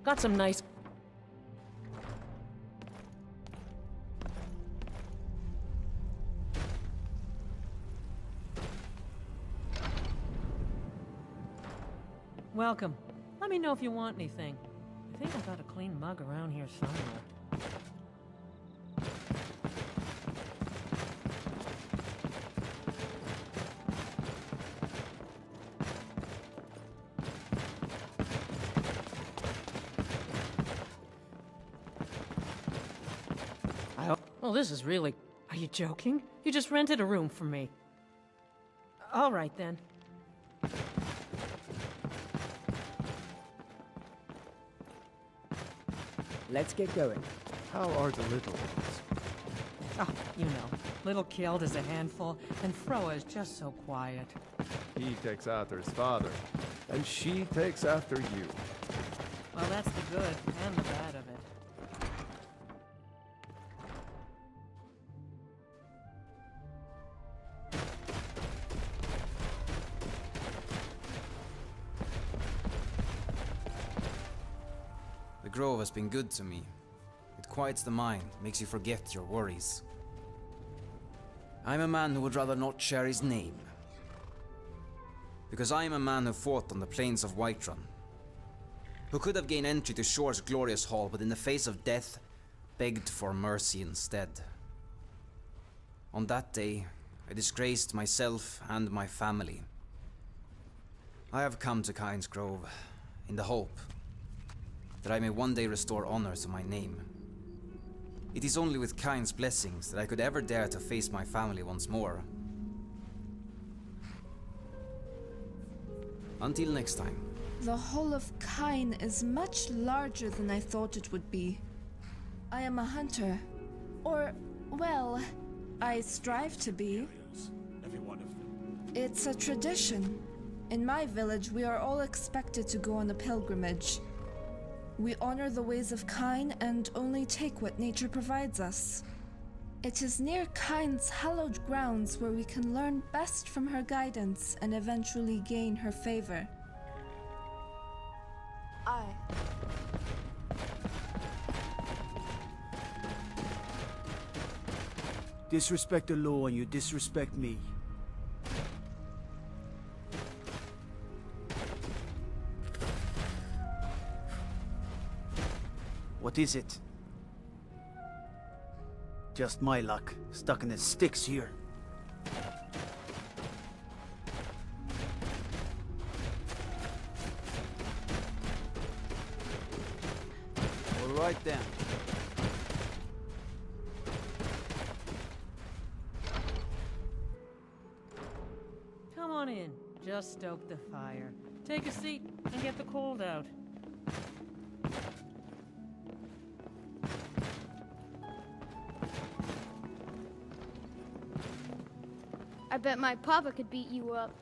Speaker 17: Got some nice... Welcome. Let me know if you want anything. I think I got a clean mug around here somewhere. I hope... Well, this is really... Are you joking? You just rented a room for me. All right, then.
Speaker 2: Let's get going.
Speaker 1: How are the little ones?
Speaker 17: Oh, you know. Little killed is a handful, and Froa is just so quiet.
Speaker 1: He takes after his father, and she takes after you.
Speaker 17: Well, that's the good and the bad of it.
Speaker 18: The grove has been good to me. It quiets the mind, makes you forget your worries. I'm a man who would rather not share his name. Because I am a man who fought on the plains of Whiterun. Who could have gained entry to Shore's glorious hall, but in the face of death, begged for mercy instead. On that day, I disgraced myself and my family. I have come to Kyne's Grove in the hope that I may one day restore honor to my name. It is only with Kyne's blessings that I could ever dare to face my family once more. Until next time.
Speaker 19: The whole of Kyne is much larger than I thought it would be. I am a hunter. Or, well, I strive to be.
Speaker 11: Every one of them.
Speaker 19: It's a tradition. In my village, we are all expected to go on a pilgrimage. We honor the ways of Kyne and only take what nature provides us. It is near Kyne's hallowed grounds where we can learn best from her guidance and eventually gain her favor.
Speaker 20: Disrespect the law and you disrespect me. What is it? Just my luck, stuck in the sticks here. All right then.
Speaker 17: Come on in. Just stoke the fire. Take a seat and get the cold out.
Speaker 21: I bet my papa could beat you up.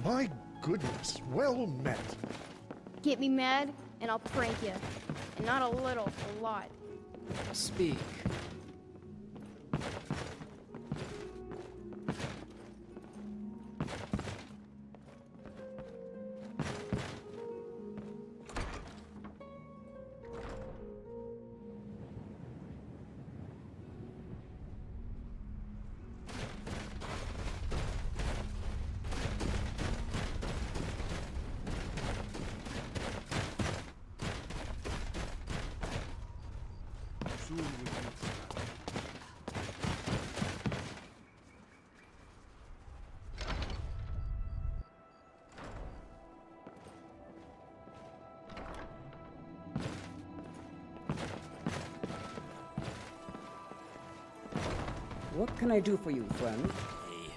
Speaker 14: My goodness, well met.
Speaker 21: Get me mad, and I'll prank you. And not a little, a lot.
Speaker 4: Speak.
Speaker 2: What can I do for you, friend?
Speaker 22: Hey.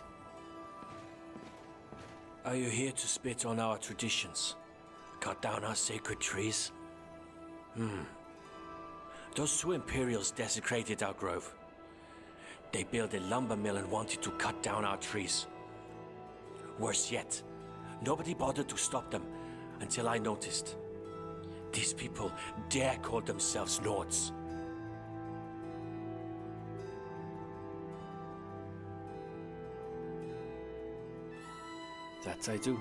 Speaker 22: Are you here to spit on our traditions? Cut down our sacred trees? Those two Imperials desecrated our grove. They built a lumber mill and wanted to cut down our trees. Worse yet, nobody bothered to stop them until I noticed. These people dare call themselves Nords. That I do.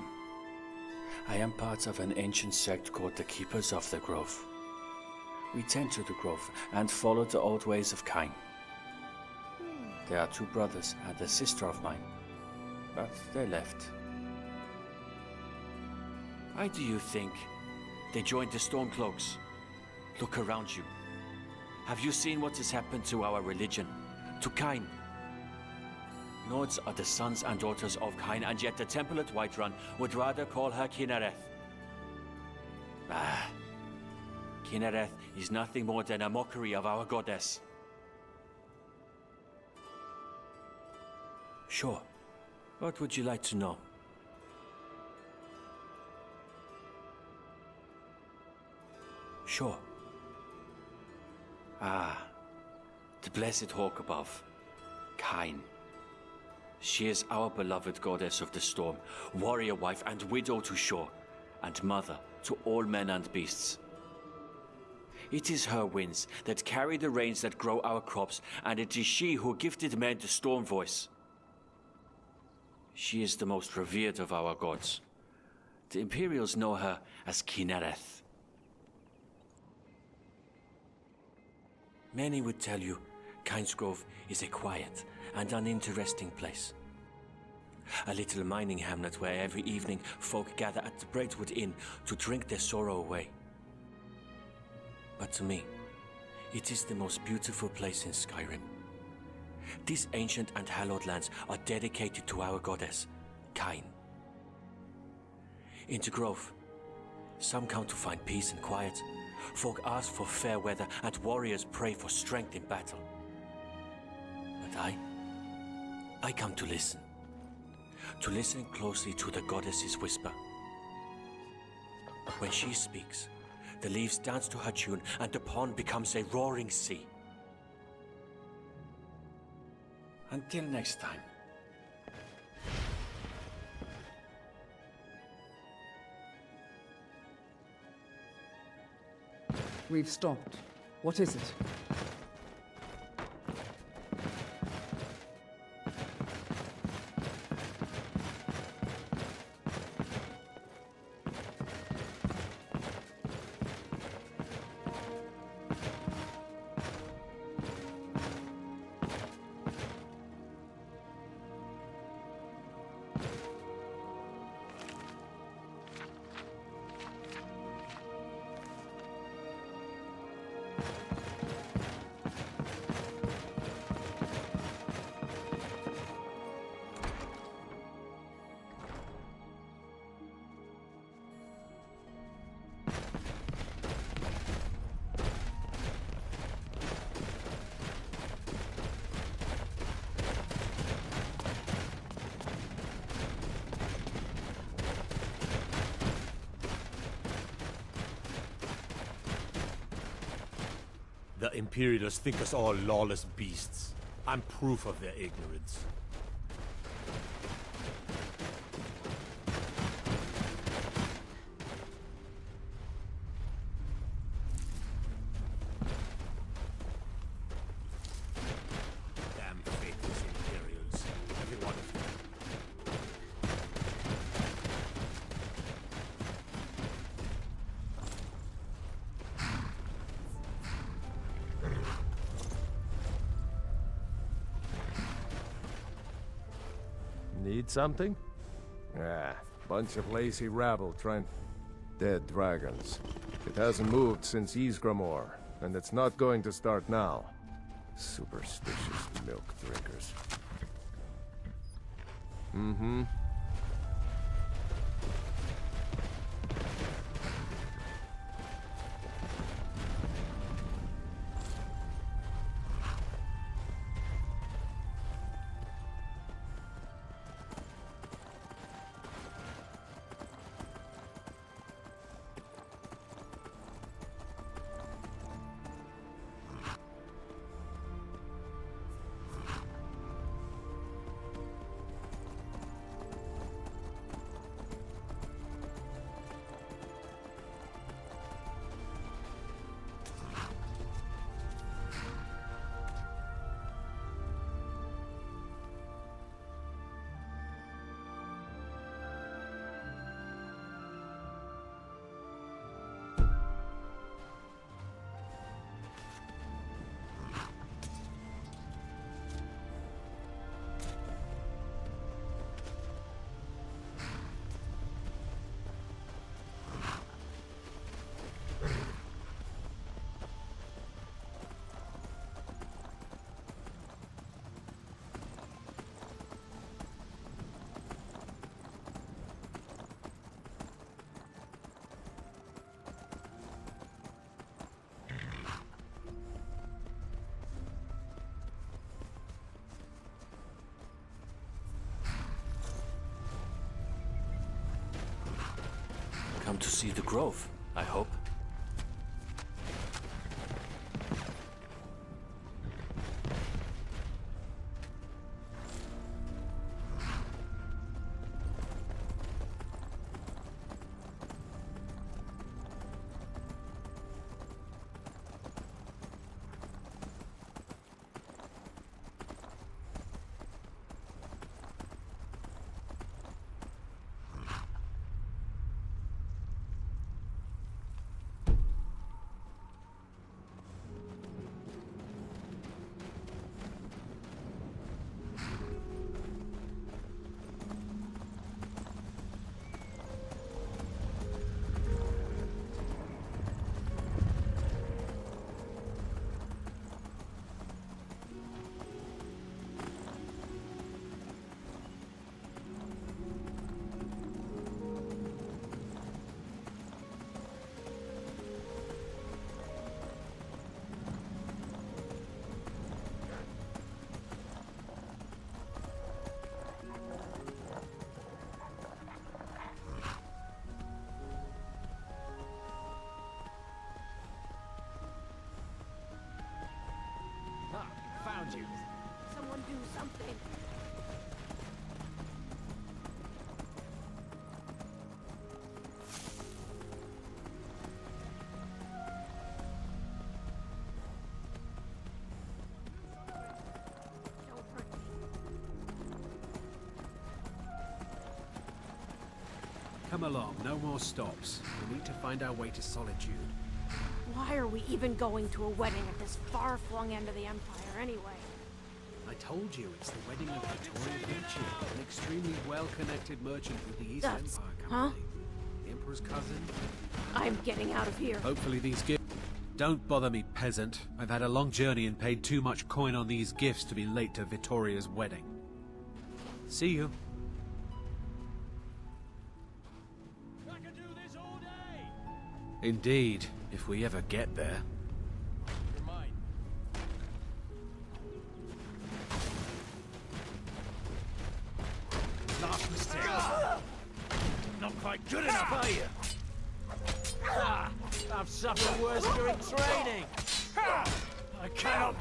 Speaker 22: I am part of an ancient sect called the Keepers of the Grove. We tend to the grove and follow the old ways of Kyne. There are two brothers and a sister of mine, but they left. Why do you think they joined the Stormcloaks? Look around you. Have you seen what has happened to our religion? To Kyne? Nords are the sons and daughters of Kyne, and yet the Temple at Whiterun would rather call her Kinnereth. Kinnereth is nothing more than a mockery of our goddess. Sure. What would you like to know? Sure. The blessed hawk above. Kyne. She is our beloved goddess of the storm, warrior wife and widow to shore, and mother to all men and beasts. It is her winds that carry the rains that grow our crops, and it is she who gifted men the storm voice. She is the most revered of our gods. The Imperials know her as Kinnereth. Many would tell you Kyne's Grove is a quiet and uninteresting place. A little mining hamlet where every evening folk gather at the Braidwood Inn to drink their sorrow away. But to me, it is the most beautiful place in Skyrim. These ancient and hallowed lands are dedicated to our goddess, Kain. In the grove, some come to find peace and quiet. Folk ask for fair weather, and warriors pray for strength in battle. But I come to listen. To listen closely to the goddess's whisper. When she speaks, the leaves dance to her tune, and the pond becomes a roaring sea. Until next time.
Speaker 2: We've stopped. What is it?
Speaker 11: The Imperials think us all lawless beasts. I'm proof of their ignorance. Damn faithless Imperials. Every one of them.
Speaker 1: Need something? Ah, bunch of lazy rabble trying... Dead dragons. It hasn't moved since Ysgramor, and it's not going to start now. Superstitious milk drinkers. Mm-hmm.
Speaker 22: Come to see the grove, I hope.
Speaker 8: found you.
Speaker 16: Someone do something. Don't hurt me.
Speaker 10: Come along, no more stops. We need to find our way to Solitude.
Speaker 16: Why are we even going to a wedding at this far-flung end of the Empire anyway?
Speaker 10: I told you, it's the wedding of Victoria Gucci, an extremely well-connected merchant with the East
Speaker 16: That's-
Speaker 10: Empire
Speaker 16: huh?
Speaker 10: Company. The Emperor's cousin.
Speaker 16: I'm getting out of here.
Speaker 10: Hopefully these gifts... Don't bother me, peasant. I've had a long journey and paid too much coin on these gifts to be late to Vittoria's wedding. See you.
Speaker 8: I can do this all day.
Speaker 10: Indeed, if we ever get there.
Speaker 8: You're mine. Last mistake. Not quite good enough, are you? Ah, I've suffered worse during training. I cannot.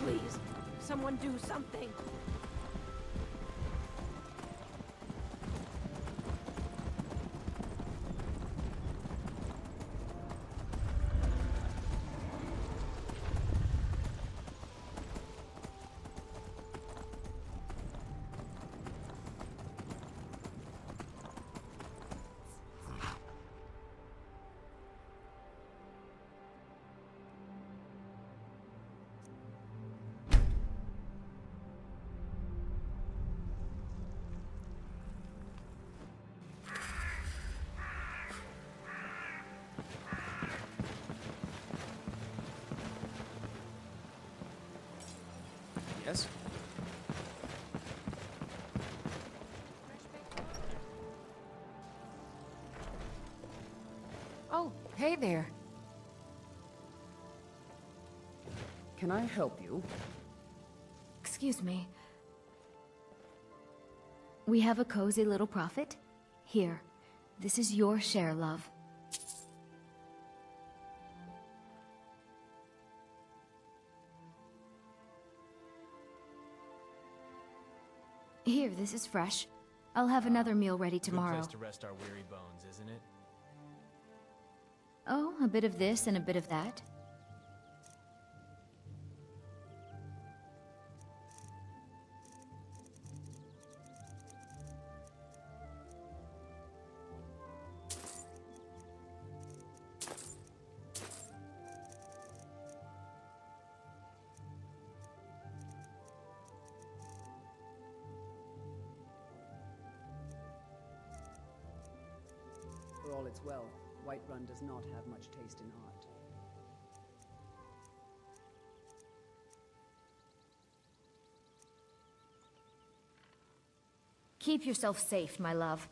Speaker 16: Please, someone do something.
Speaker 3: Yes?
Speaker 7: Oh, hey there.
Speaker 2: Can I help you?
Speaker 7: Excuse me. We have a cozy little profit. Here, this is your share, love. Here, this is fresh. I'll have another meal ready tomorrow.
Speaker 3: Good place to rest our weary bones, isn't it?
Speaker 7: Oh, a bit of this and a bit of that.
Speaker 2: For all its wealth, Whiterun does not have much taste in art.
Speaker 7: Keep yourself safe, my love.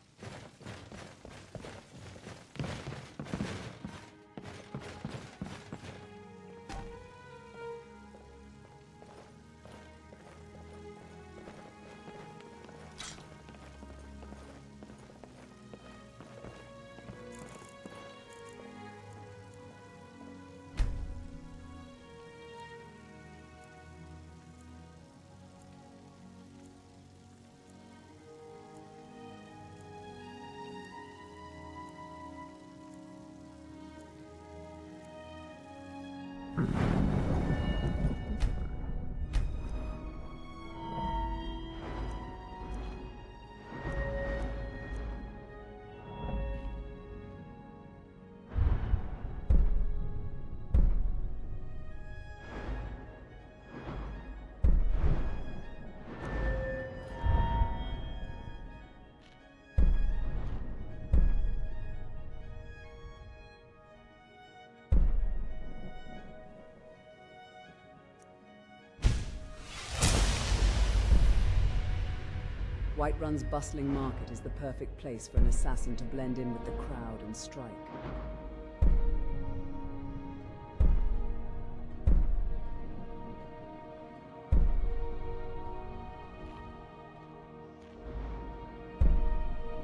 Speaker 2: Whiterun's bustling market is the perfect place for an assassin to blend in with the crowd and strike.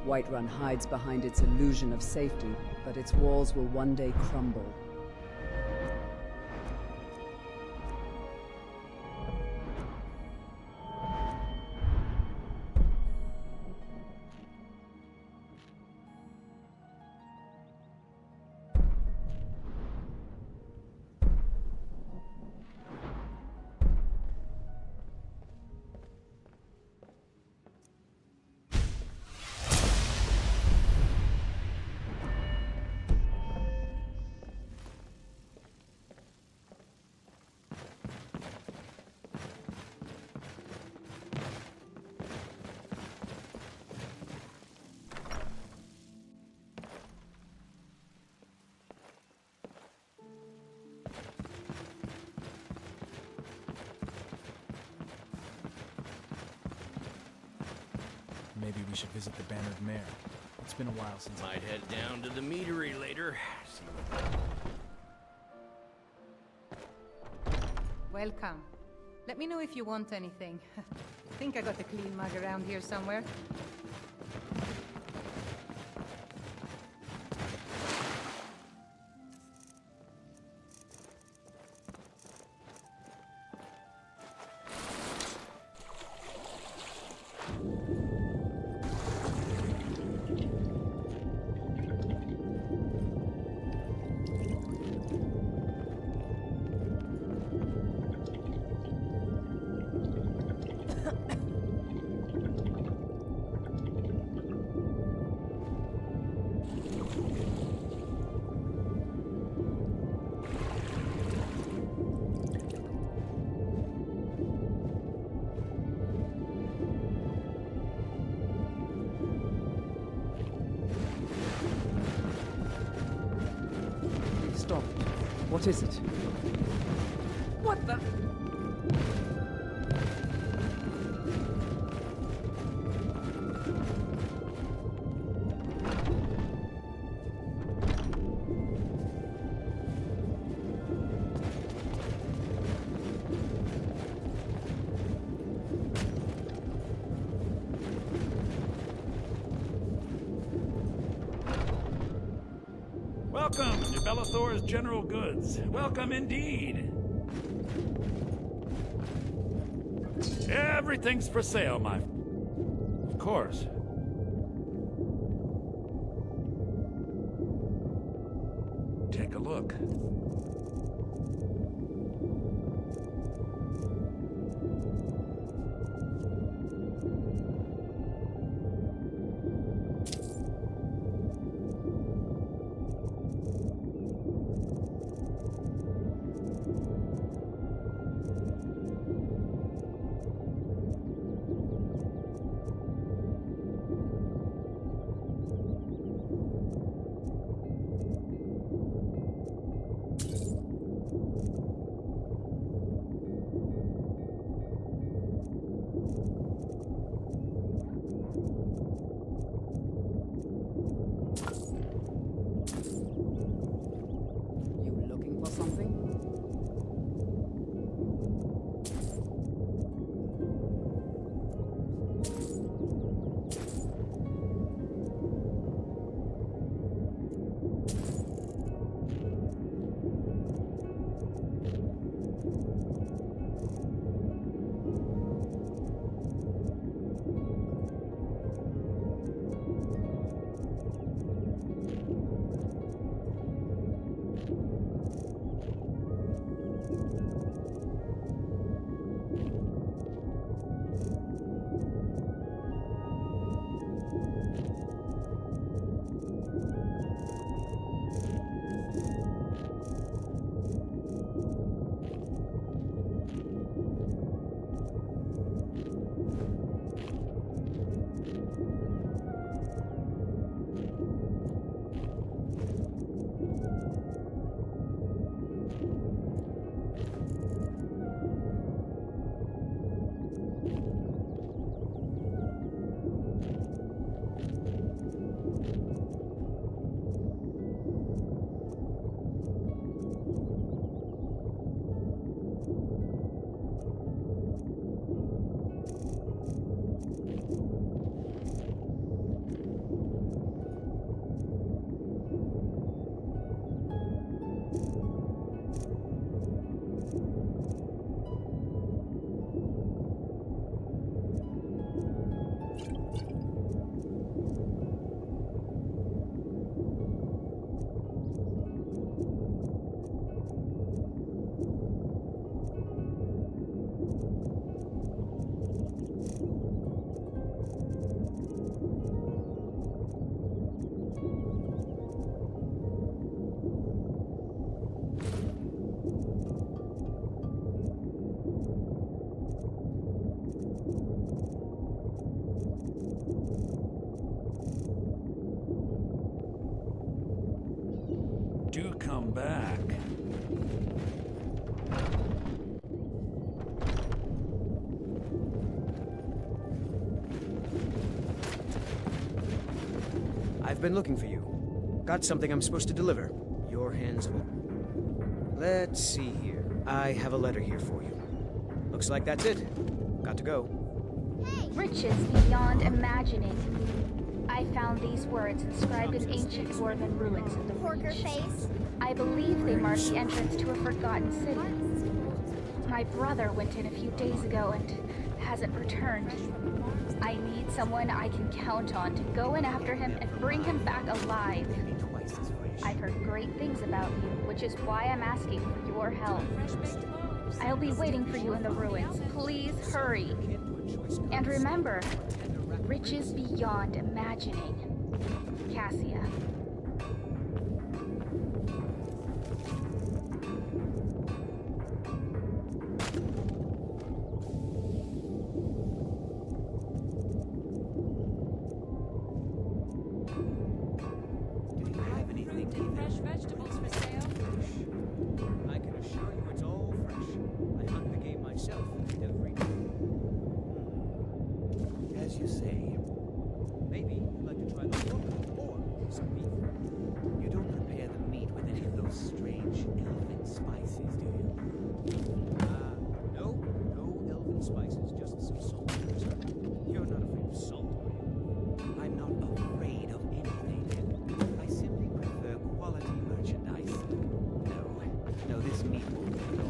Speaker 2: Whiterun hides behind its illusion of safety, but its walls will one day crumble.
Speaker 3: Maybe we should visit the Bannered Mare. It's been a while since
Speaker 8: Might head down to the meadery later. See
Speaker 6: Welcome. Let me know if you want anything. I think I got a clean mug around here somewhere.
Speaker 2: Stop. What is it? What the?
Speaker 8: Welcome to Bellathor's General Goods. Welcome indeed. Everything's for sale, my... Of course. Take a look. Welcome back.
Speaker 9: I've been looking for you. Got something I'm supposed to deliver. Your hands open. Let's see here. I have a letter here for you. Looks like that's it. Got to go.
Speaker 21: Riches beyond imagining. I found these words inscribed in ancient dwarven ruins in the Reach. I believe they mark the entrance to a forgotten city. My brother went in a few days ago and hasn't returned. I need someone I can count on to go in after him and bring him back alive. I've heard great things about you, which is why I'm asking for your help. I'll be waiting for you in the ruins. Please hurry. And remember, riches beyond imagining. Cassia.
Speaker 5: Fresh vegetables for sale.
Speaker 9: I can assure you it's all fresh. I hunt the game myself every day. As you say, maybe you'd like to try the pork or some beef. You don't prepare the meat with any of those strange elven spices, do you? No elven spices, just some salt. You're not afraid of salt, are you? I'm not afraid of anything. I simply prefer quality merchandise. No, this meat won't be at all.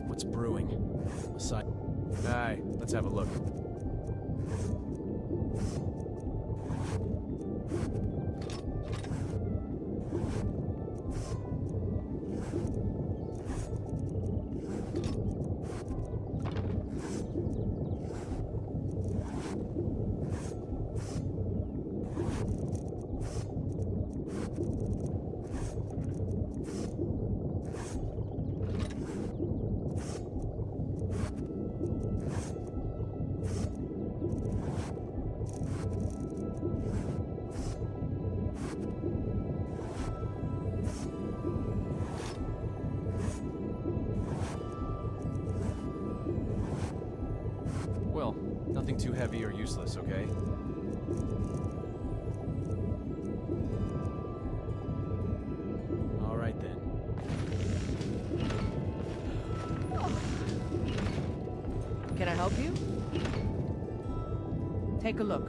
Speaker 3: What's brewing? Aye, let's have a look. Well, nothing too heavy or useless, okay? All right then.
Speaker 4: Can I help you? Take a look.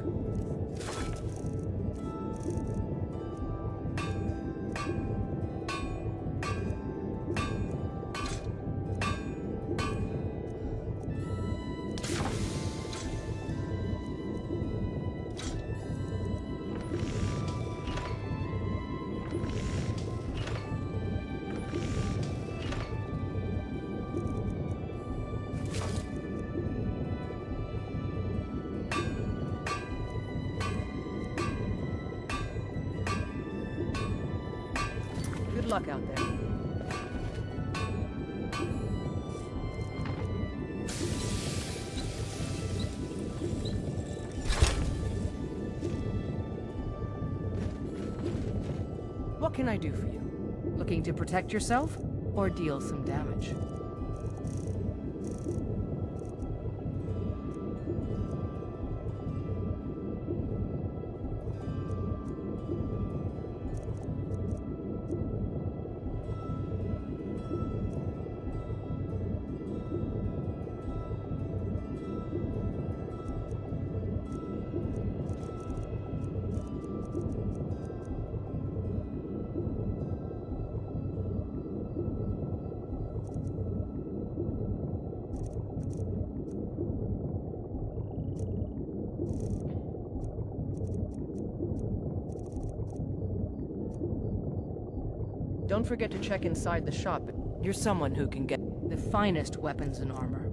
Speaker 4: Good luck out there. What can I do for you? Looking to protect yourself or deal some damage?
Speaker 12: Don't forget to check inside the shop. You're someone who can get the finest weapons and armor.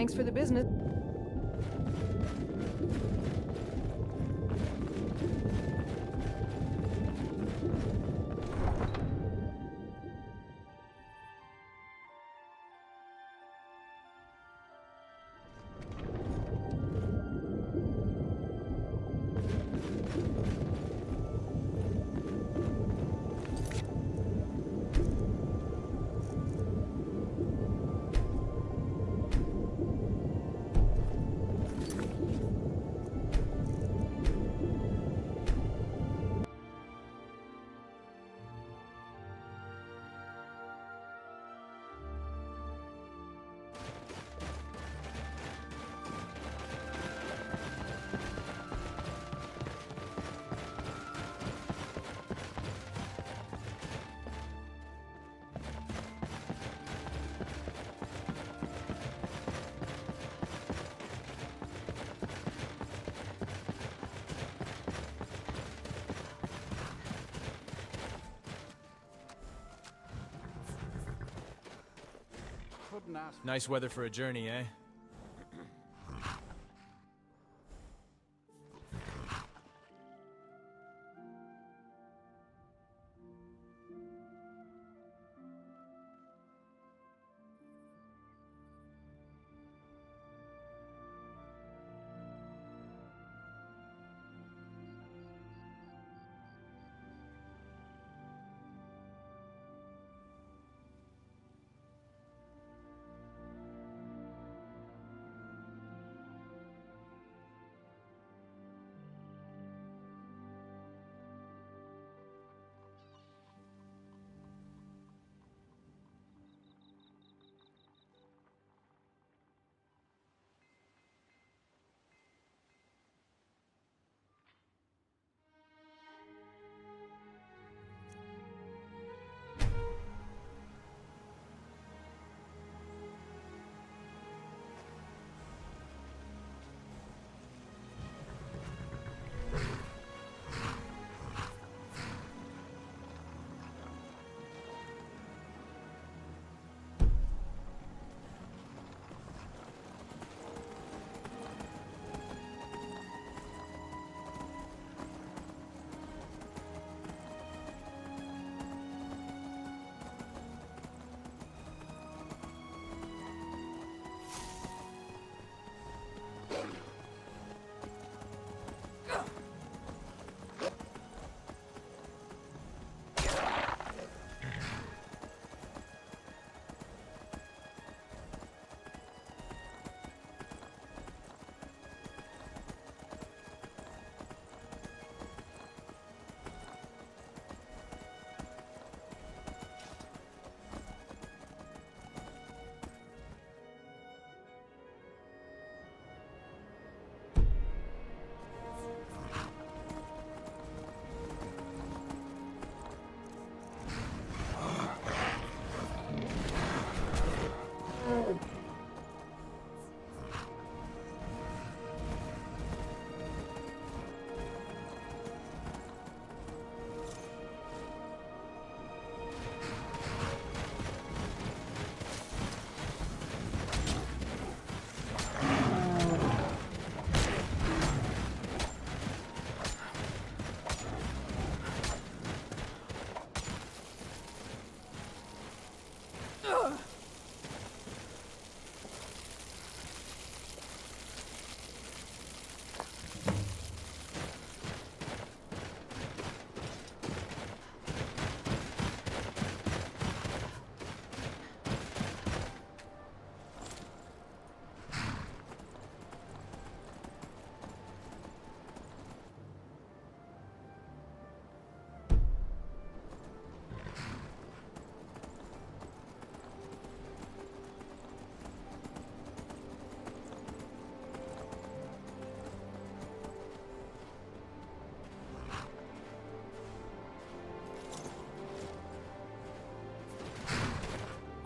Speaker 12: Thanks for the business.
Speaker 3: Nice weather for a journey, eh?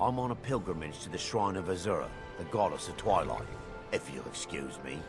Speaker 13: I'm on a pilgrimage to the shrine of Azura, the goddess of twilight, if you'll excuse me.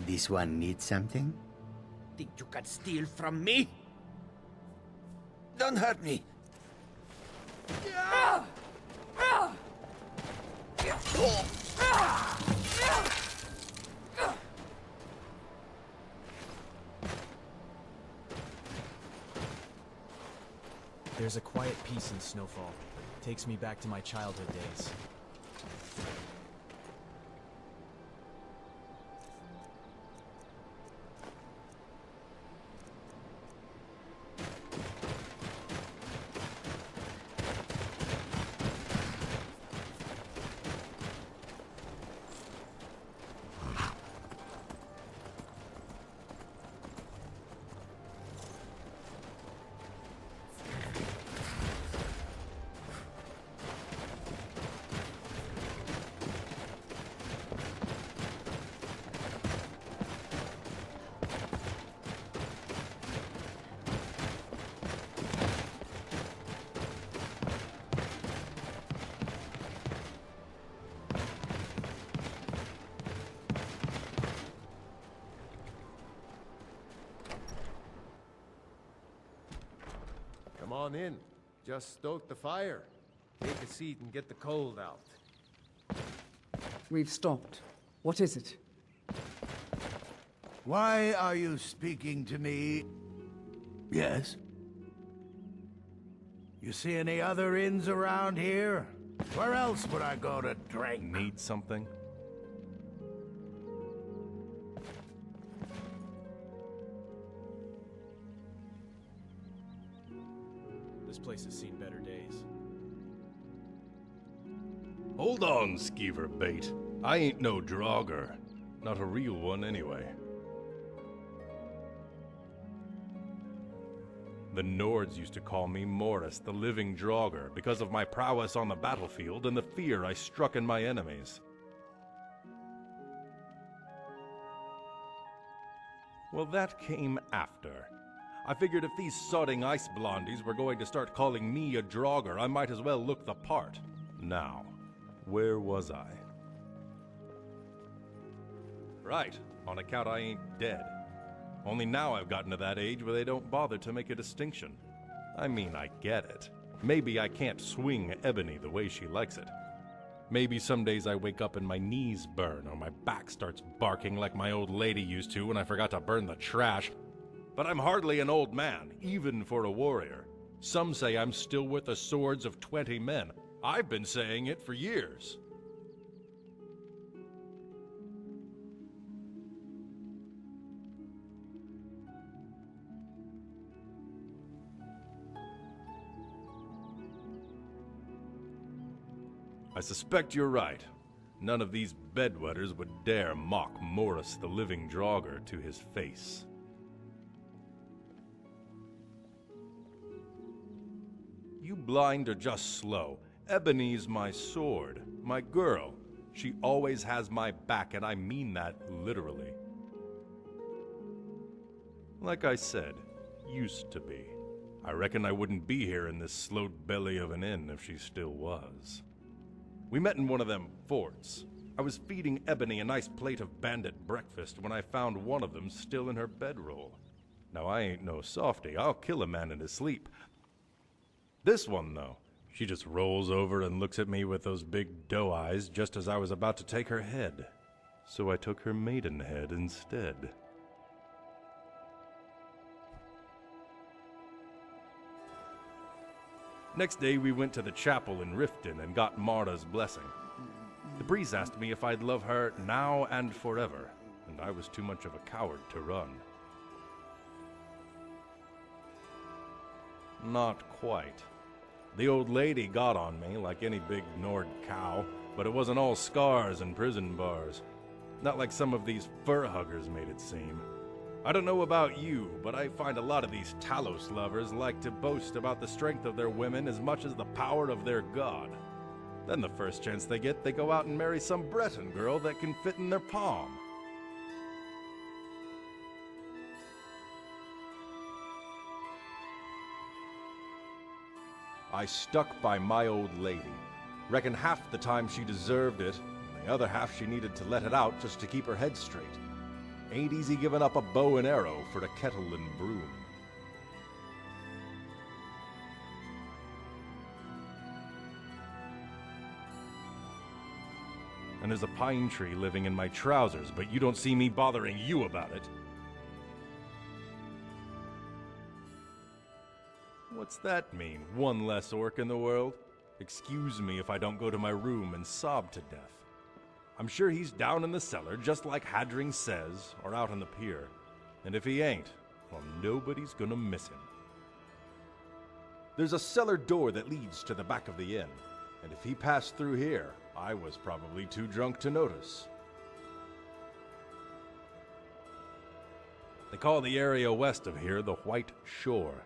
Speaker 15: This one needs something?
Speaker 8: Think you can steal from me? Don't hurt me.
Speaker 3: There's a quiet peace in Snowfall. Takes me back to my childhood days.
Speaker 1: Come on in. Just stoke the fire. Take a seat and get the cold out.
Speaker 2: We've stopped. What is it?
Speaker 23: Why are you speaking to me? Yes? You see any other inns around here? Where else would I go to drink?
Speaker 24: Need something?
Speaker 3: This place has seen better days.
Speaker 24: Hold on, skeever bait. I ain't no Draugr. Not a real one, anyway. The Nords used to call me Morris, the living Draugr, because of my prowess on the battlefield and the fear I struck in my enemies. Well, that came after. I figured if these sodding ice blondies were going to start calling me a Draugr, I might as well look the part. Now, where was I? Right, on account I ain't dead. Only now I've gotten to that age where they don't bother to make a distinction. I mean, I get it. Maybe I can't swing Ebony the way she likes it. Maybe some days I wake up and my knees burn, or my back starts barking like my old lady used to when I forgot to burn the trash. But I'm hardly an old man, even for a warrior. Some say I'm still worth the swords of 20 men. I've been saying it for years. I suspect you're right. None of these bedwetters would dare mock Morris the living Draugr to his face. You blind or just slow. Ebony's my sword, my girl. She always has my back, and I mean that literally. Like I said, used to be. I reckon I wouldn't be here in this sloat belly of an inn if she still was. We met in one of them forts. I was feeding Ebony a nice plate of bandit breakfast when I found one of them still in her bedroll. Now I ain't no softy. I'll kill a man in his sleep. This one, though, she just rolls over and looks at me with those big doe eyes just as I was about to take her head. So I took her maiden head instead. Next day, we went to the chapel in Riften and got Marta's blessing. The priest asked me if I'd love her now and forever, and I was too much of a coward to run. Not quite. The old lady got on me like any big Nord cow, but it wasn't all scars and prison bars. Not like some of these fur huggers made it seem. I don't know about you, but I find a lot of these Talos lovers like to boast about the strength of their women as much as the power of their god. Then the first chance they get, they go out and marry some Breton girl that can fit in their palm. I stuck by my old lady. Reckon half the time she deserved it, and the other half she needed to let it out just to keep her head straight. Ain't easy giving up a bow and arrow for a kettle and broom. And there's a pine tree living in my trousers, but you don't see me bothering you about it. What's that mean? One less orc in the world? Excuse me if I don't go to my room and sob to death. I'm sure he's down in the cellar, just like Hadring says, or out on the pier. And if he ain't, well, nobody's gonna miss him. There's a cellar door that leads to the back of the inn, and if he passed through here, I was probably too drunk to notice. They call the area west of here the White Shore.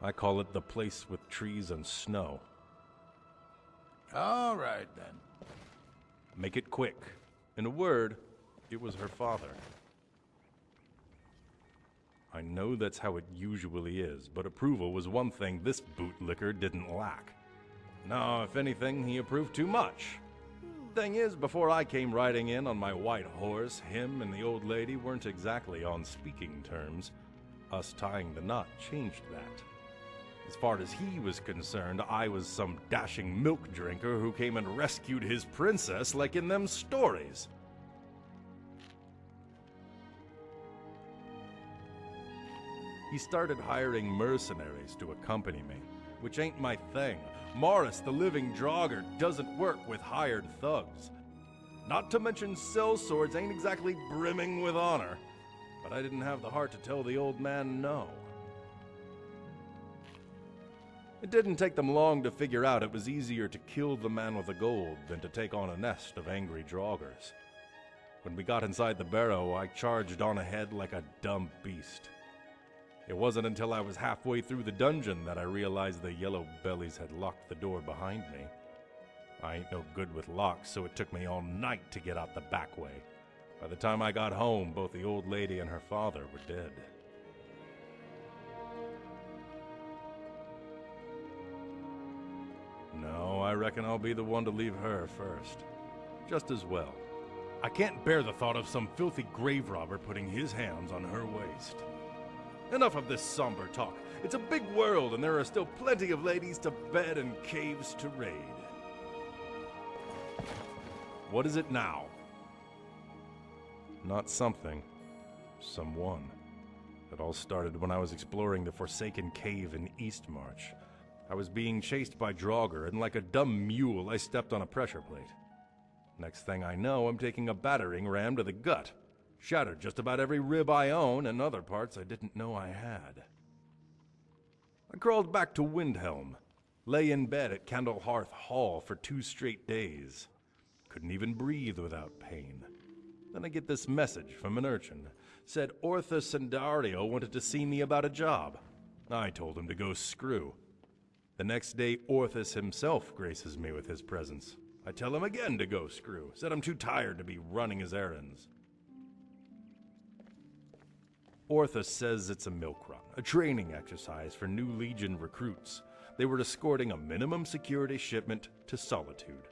Speaker 24: I call it the place with trees and snow.
Speaker 23: All right, then.
Speaker 24: Make it quick. In a word, it was her father. I know that's how it usually is, but approval was one thing this bootlicker didn't lack. No, if anything, he approved too much. Thing is, before I came riding in on my white horse, him and the old lady weren't exactly on speaking terms. Us tying the knot changed that. As far as he was concerned, I was some dashing milk drinker who came and rescued his princess like in them stories. He started hiring mercenaries to accompany me, which ain't my thing. Morris, the living Draugr, doesn't work with hired thugs. Not to mention sellswords ain't exactly brimming with honor, but I didn't have the heart to tell the old man no. It didn't take them long to figure out it was easier to kill the man with the gold than to take on a nest of angry Draugrs. When we got inside the barrow, I charged on ahead like a dumb beast. It wasn't until I was halfway through the dungeon that I realized the yellow bellies had locked the door behind me. I ain't no good with locks, so it took me all night to get out the back way. By the time I got home, both the old lady and her father were dead. No, I reckon I'll be the one to leave her first. Just as well. I can't bear the thought of some filthy grave robber putting his hands on her waist. Enough of this somber talk. It's a big world, and there are still plenty of ladies to bed and caves to raid. What is it now? Not something. Someone. It all started when I was exploring the Forsaken Cave in Eastmarch. I was being chased by Draugr, and like a dumb mule, I stepped on a pressure plate. Next thing I know, I'm taking a battering ram to the gut. Shattered just about every rib I own, and other parts I didn't know I had. I crawled back to Windhelm. Lay in bed at Candlehearth Hall for 2 straight days. Couldn't even breathe without pain. Then I get this message from an urchin. Said Orthus and Dario wanted to see me about a job. I told him to go screw. The next day, Orthus himself graces me with his presence. I tell him again to go screw. Said I'm too tired to be running his errands. Orthus says it's a milk run, a training exercise for new Legion recruits. They were escorting a minimum security shipment to Solitude.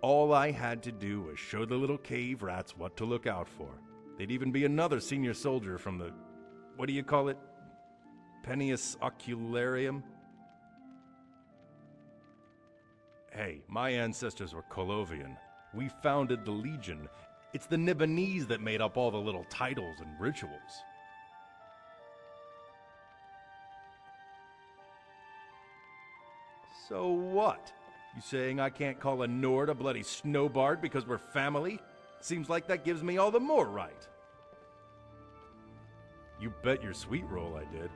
Speaker 24: All I had to do was show the little cave rats what to look out for. They'd even be another senior soldier from the, what do you call it? Pennius Ocularium? Hey, my ancestors were Colovian. We founded the Legion. It's the Nibbanese that made up all the little titles and rituals. So what? You saying I can't call a Nord a bloody snowbard because we're family? Seems like that gives me all the more right. You bet your sweet roll I did.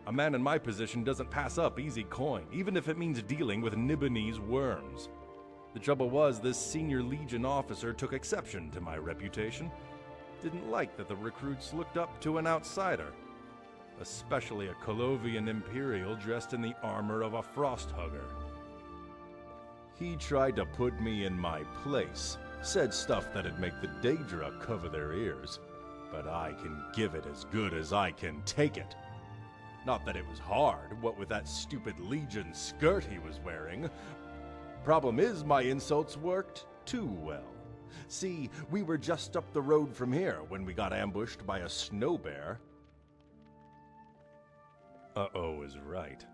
Speaker 24: A man in my position doesn't pass up easy coin, even if it means dealing with Nibonese worms. The trouble was, this senior Legion officer took exception to my reputation. Didn't like that the recruits looked up to an outsider. Especially a Colovian Imperial dressed in the armor of a Frosthugger. He tried to put me in my place, said stuff that'd make the Daedra cover their ears. But I can give it as good as I can take it. Not that it was hard, what with that stupid Legion skirt he was wearing. Problem is, my insults worked too well. See, we were just up the road from here when we got ambushed by a snow bear. Uh-oh is right.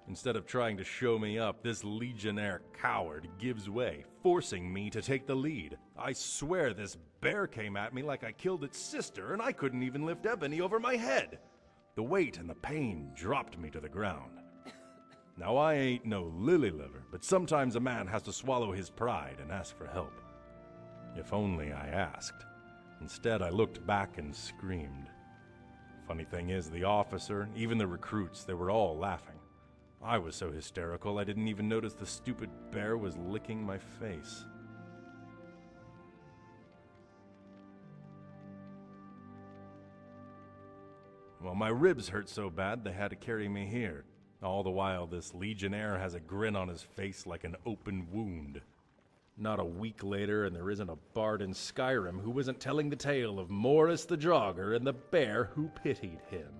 Speaker 24: Instead of trying to show me up, this Legionnaire coward gives way, forcing me to take the lead. I swear this bear came at me like I killed its sister, and I couldn't even lift Ebony over my head. The weight and the pain dropped me to the ground. Now I ain't no lily liver, but sometimes a man has to swallow his pride and ask for help. If only I asked. Instead, I looked back and screamed. Funny thing is, the officer, even the recruits, they were all laughing. I was so hysterical I didn't even notice the stupid bear was licking my face. Well, my ribs hurt so bad they had to carry me here. All the while, this Legionnaire has a grin on his face like an open wound. Not a week later, and there isn't a bard in Skyrim who isn't telling the tale of Morris the Draugr and the bear who pitied him.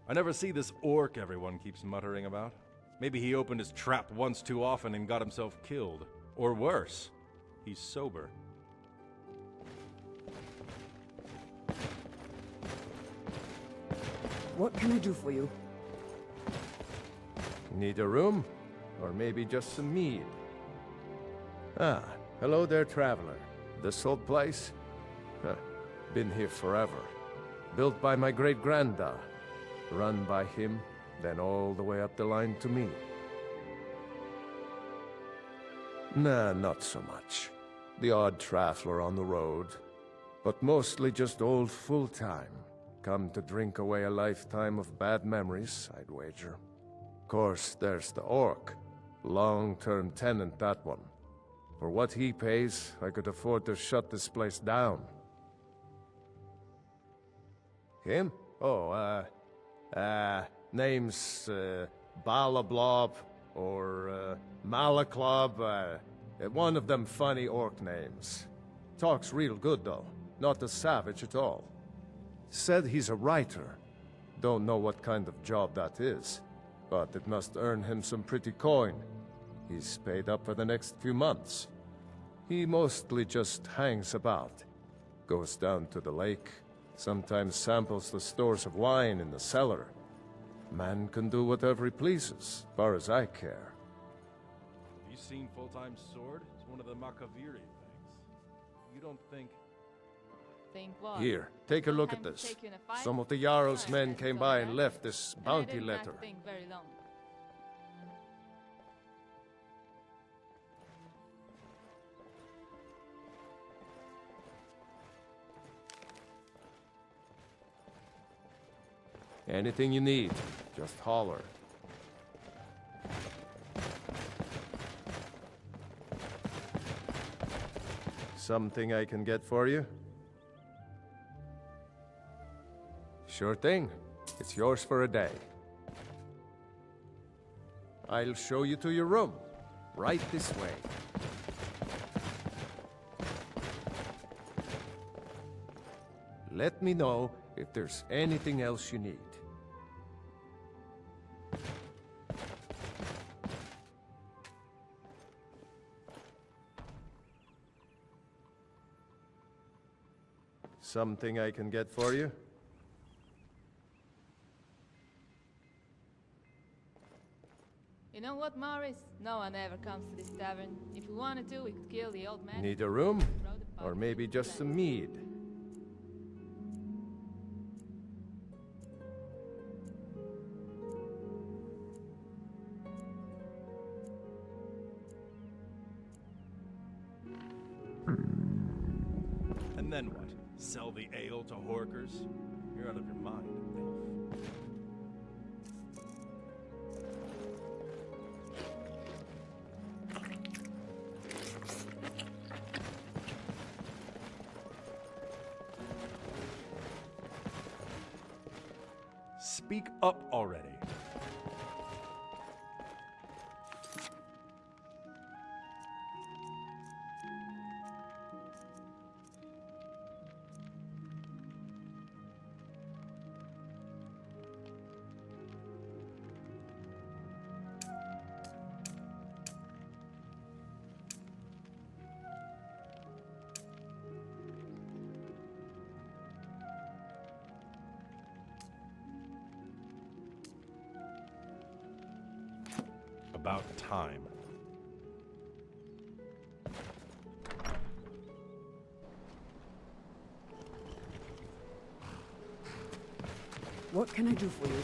Speaker 24: I never see this orc everyone keeps muttering about. Maybe he opened his trap once too often and got himself killed. Or worse, he's sober.
Speaker 2: What can I do for you?
Speaker 1: Need a room? Or maybe just some mead? Ah, hello there, traveler. This old place? Huh, been here forever. Built by my great-granddad. Run by him, then all the way up the line to me. Nah, not so much. The odd traveler on the road. But mostly just old full-time. Come to drink away a lifetime of bad memories, I'd wager. Of course, there's the orc. Long-term tenant, that one. For what he pays, I could afford to shut this place down. Him? Oh, name's, Balablob, or, Malaklob, one of them funny orc names. Talks real good, though. Not a savage at all. Said he's a writer. Don't know what kind of job that is, but it must earn him some pretty coin. He's paid up for the next few months. He mostly just hangs about. Goes down to the lake, sometimes samples the stores of wine in the cellar. Man can do whatever he pleases, far as I care.
Speaker 24: Have you seen Full-Time Sword? It's one of the Makaviri things. You don't think...
Speaker 5: Think what?
Speaker 1: Here, take a look at this. Some of the Jarl's men came by and left this bounty letter.
Speaker 5: Think very long.
Speaker 1: Anything you need, just holler. Something I can get for you? Sure thing. It's yours for a day. I'll show you to your room. Right this way. Let me know if there's anything else you need. Something I can get for you?
Speaker 5: You know what, Morris? No one ever comes to this tavern. If we wanted to, we could kill the old man.
Speaker 1: Need a room? Or maybe just some mead?
Speaker 24: And then what? Sell the ale to horkers? You're out of your mind, elf. Speak up already. About time.
Speaker 2: What can I do for you?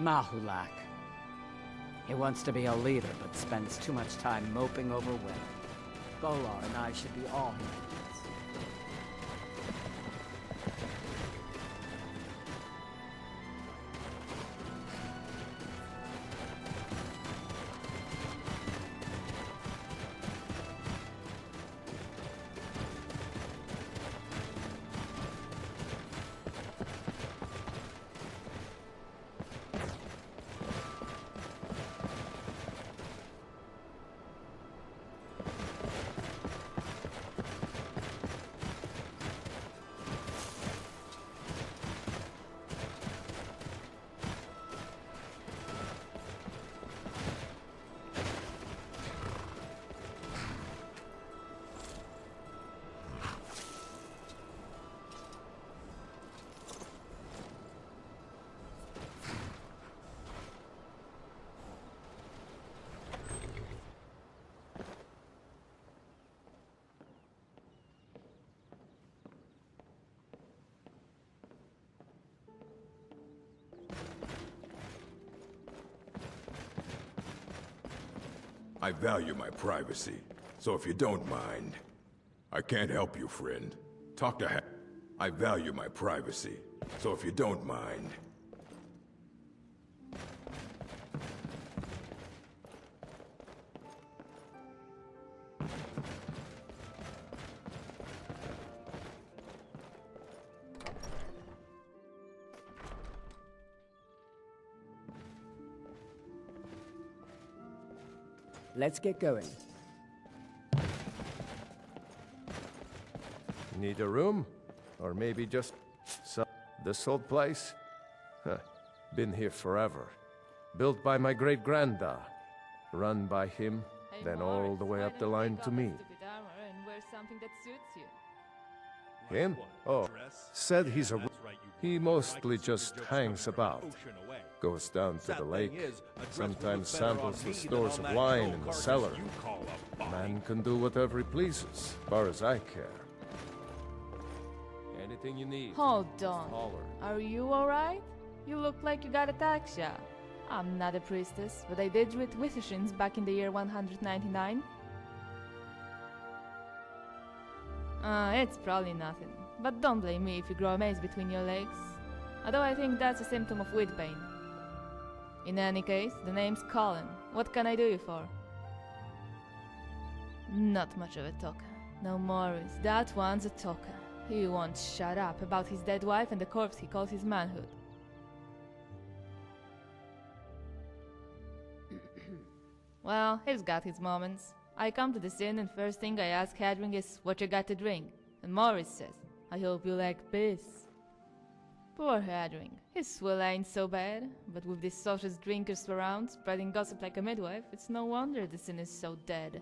Speaker 4: Mahulak. He wants to be a leader, but spends too much time moping over women. Bolar and I should be all he needs.
Speaker 17: I value my privacy, so if you don't mind, I can't help you, friend. Talk to I value my privacy, so if you don't mind.
Speaker 2: Let's get going.
Speaker 1: Need a room? Or maybe just this old place? Huh. Been here forever. Built by my great-granda. Run by him, then all the way up the line to me.
Speaker 5: And wear something that suits you.
Speaker 1: Him? Oh, said he's a... He mostly just hangs about. Goes down to the lake, sometimes samples the stores of wine in the cellar. Man can do whatever he pleases, as far as I care. Anything you need.
Speaker 5: Hold on.
Speaker 1: Holler.
Speaker 5: Are you alright? You look like you got ataxia. I'm not a priestess, but I did read Withershins back in the year 199. It's probably nothing. But don't blame me if you grow a maze between your legs. Although I think that's a symptom of weed pain. In any case, the name's Colin. What can I do you for? Not much of a talker. No, Morris, that one's a talker. He won't shut up about his dead wife and the corpse he calls his manhood. Well, he's got his moments. I come to the inn and first thing I ask Hadring is, what you got to drink? And Morris says, I hope you like piss. Poor Hadring. His swill ain't so bad, but with these socialist drinkers around, spreading gossip like a midwife, it's no wonder the inn is so dead.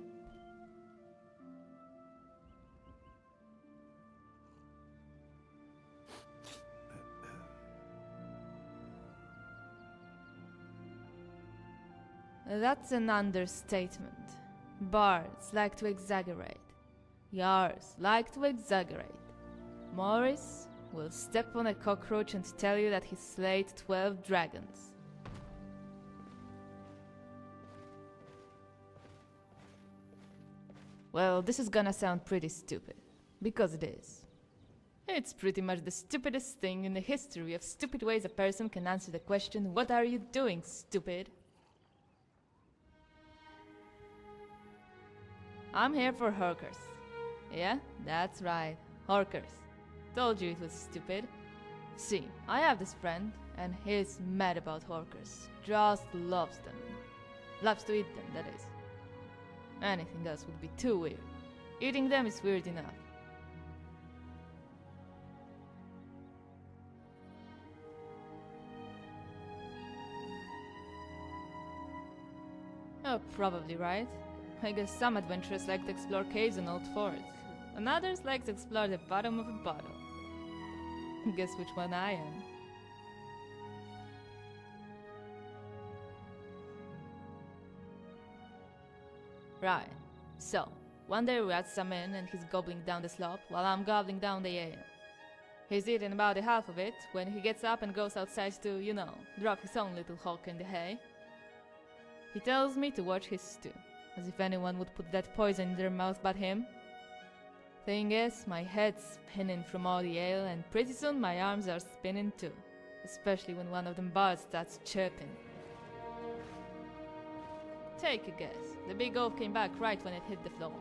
Speaker 5: That's an understatement. Bards like to exaggerate. Jarls like to exaggerate. Morris will step on a cockroach and tell you that he slayed 12 dragons. Well, this is gonna sound pretty stupid. Because it is. It's pretty much the stupidest thing in the history of stupid ways a person can answer the question, what are you doing, stupid? I'm here for Horkers. Yeah, that's right, Horkers. Told you it was stupid. See, I have this friend, and he's mad about Horkers. Just loves them. Loves to eat them, that is. Anything else would be too weird. Eating them is weird enough. Oh, probably right. I guess some adventurers like to explore caves and old forts, and others like to explore the bottom of a bottle. Guess which one I am. Right, so, one day we're at some inn and he's gobbling down the slop while I'm gobbling down the ale. He's eaten about a half of it when he gets up and goes outside to, you know, drop his own little hulk in the hay. He tells me to watch his stew. As if anyone would put that poison in their mouth but him. Thing is, my head's spinning from all the ale, and pretty soon my arms are spinning too. Especially when one of them bards starts chirping. Take a guess. The big oaf came back right when it hit the floor.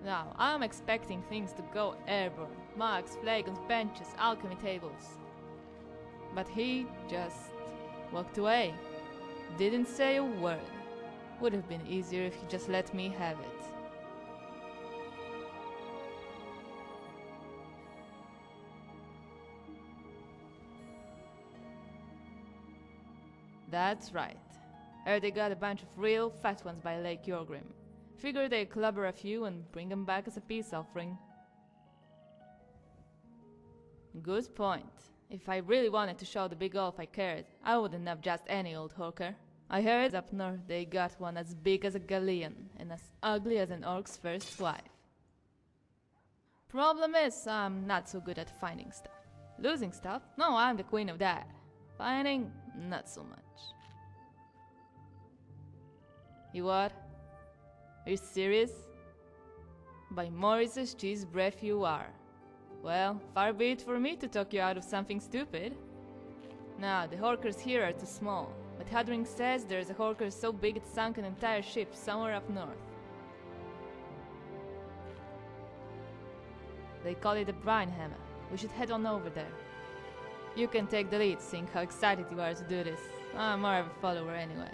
Speaker 5: Now, I'm expecting things to go airborne. Mugs, flagons, benches, alchemy tables. But he just walked away. Didn't say a word. Would have been easier if he just let me have it. That's right. Heard they got a bunch of real fat ones by Lake Yorgrim. Figure they clubber a few and bring them back as a peace offering. Good point. If I really wanted to show the big oaf I cared, I wouldn't have just any old hawker. I heard up north they got one as big as a galleon and as ugly as an orc's first wife. Problem is, I'm not so good at finding stuff. Losing stuff? No, I'm the queen of that. Finding? Not so much. You what? Are you serious? By Morris's cheese breath you are. Well, far be it for me to talk you out of something stupid. Now, the Horkers here are too small. But Hadring says there's a Horker so big it sunk an entire ship somewhere up north. They call it a brine hammer. We should head on over there. You can take the lead, seeing how excited you are to do this. I'm more of a follower anyway.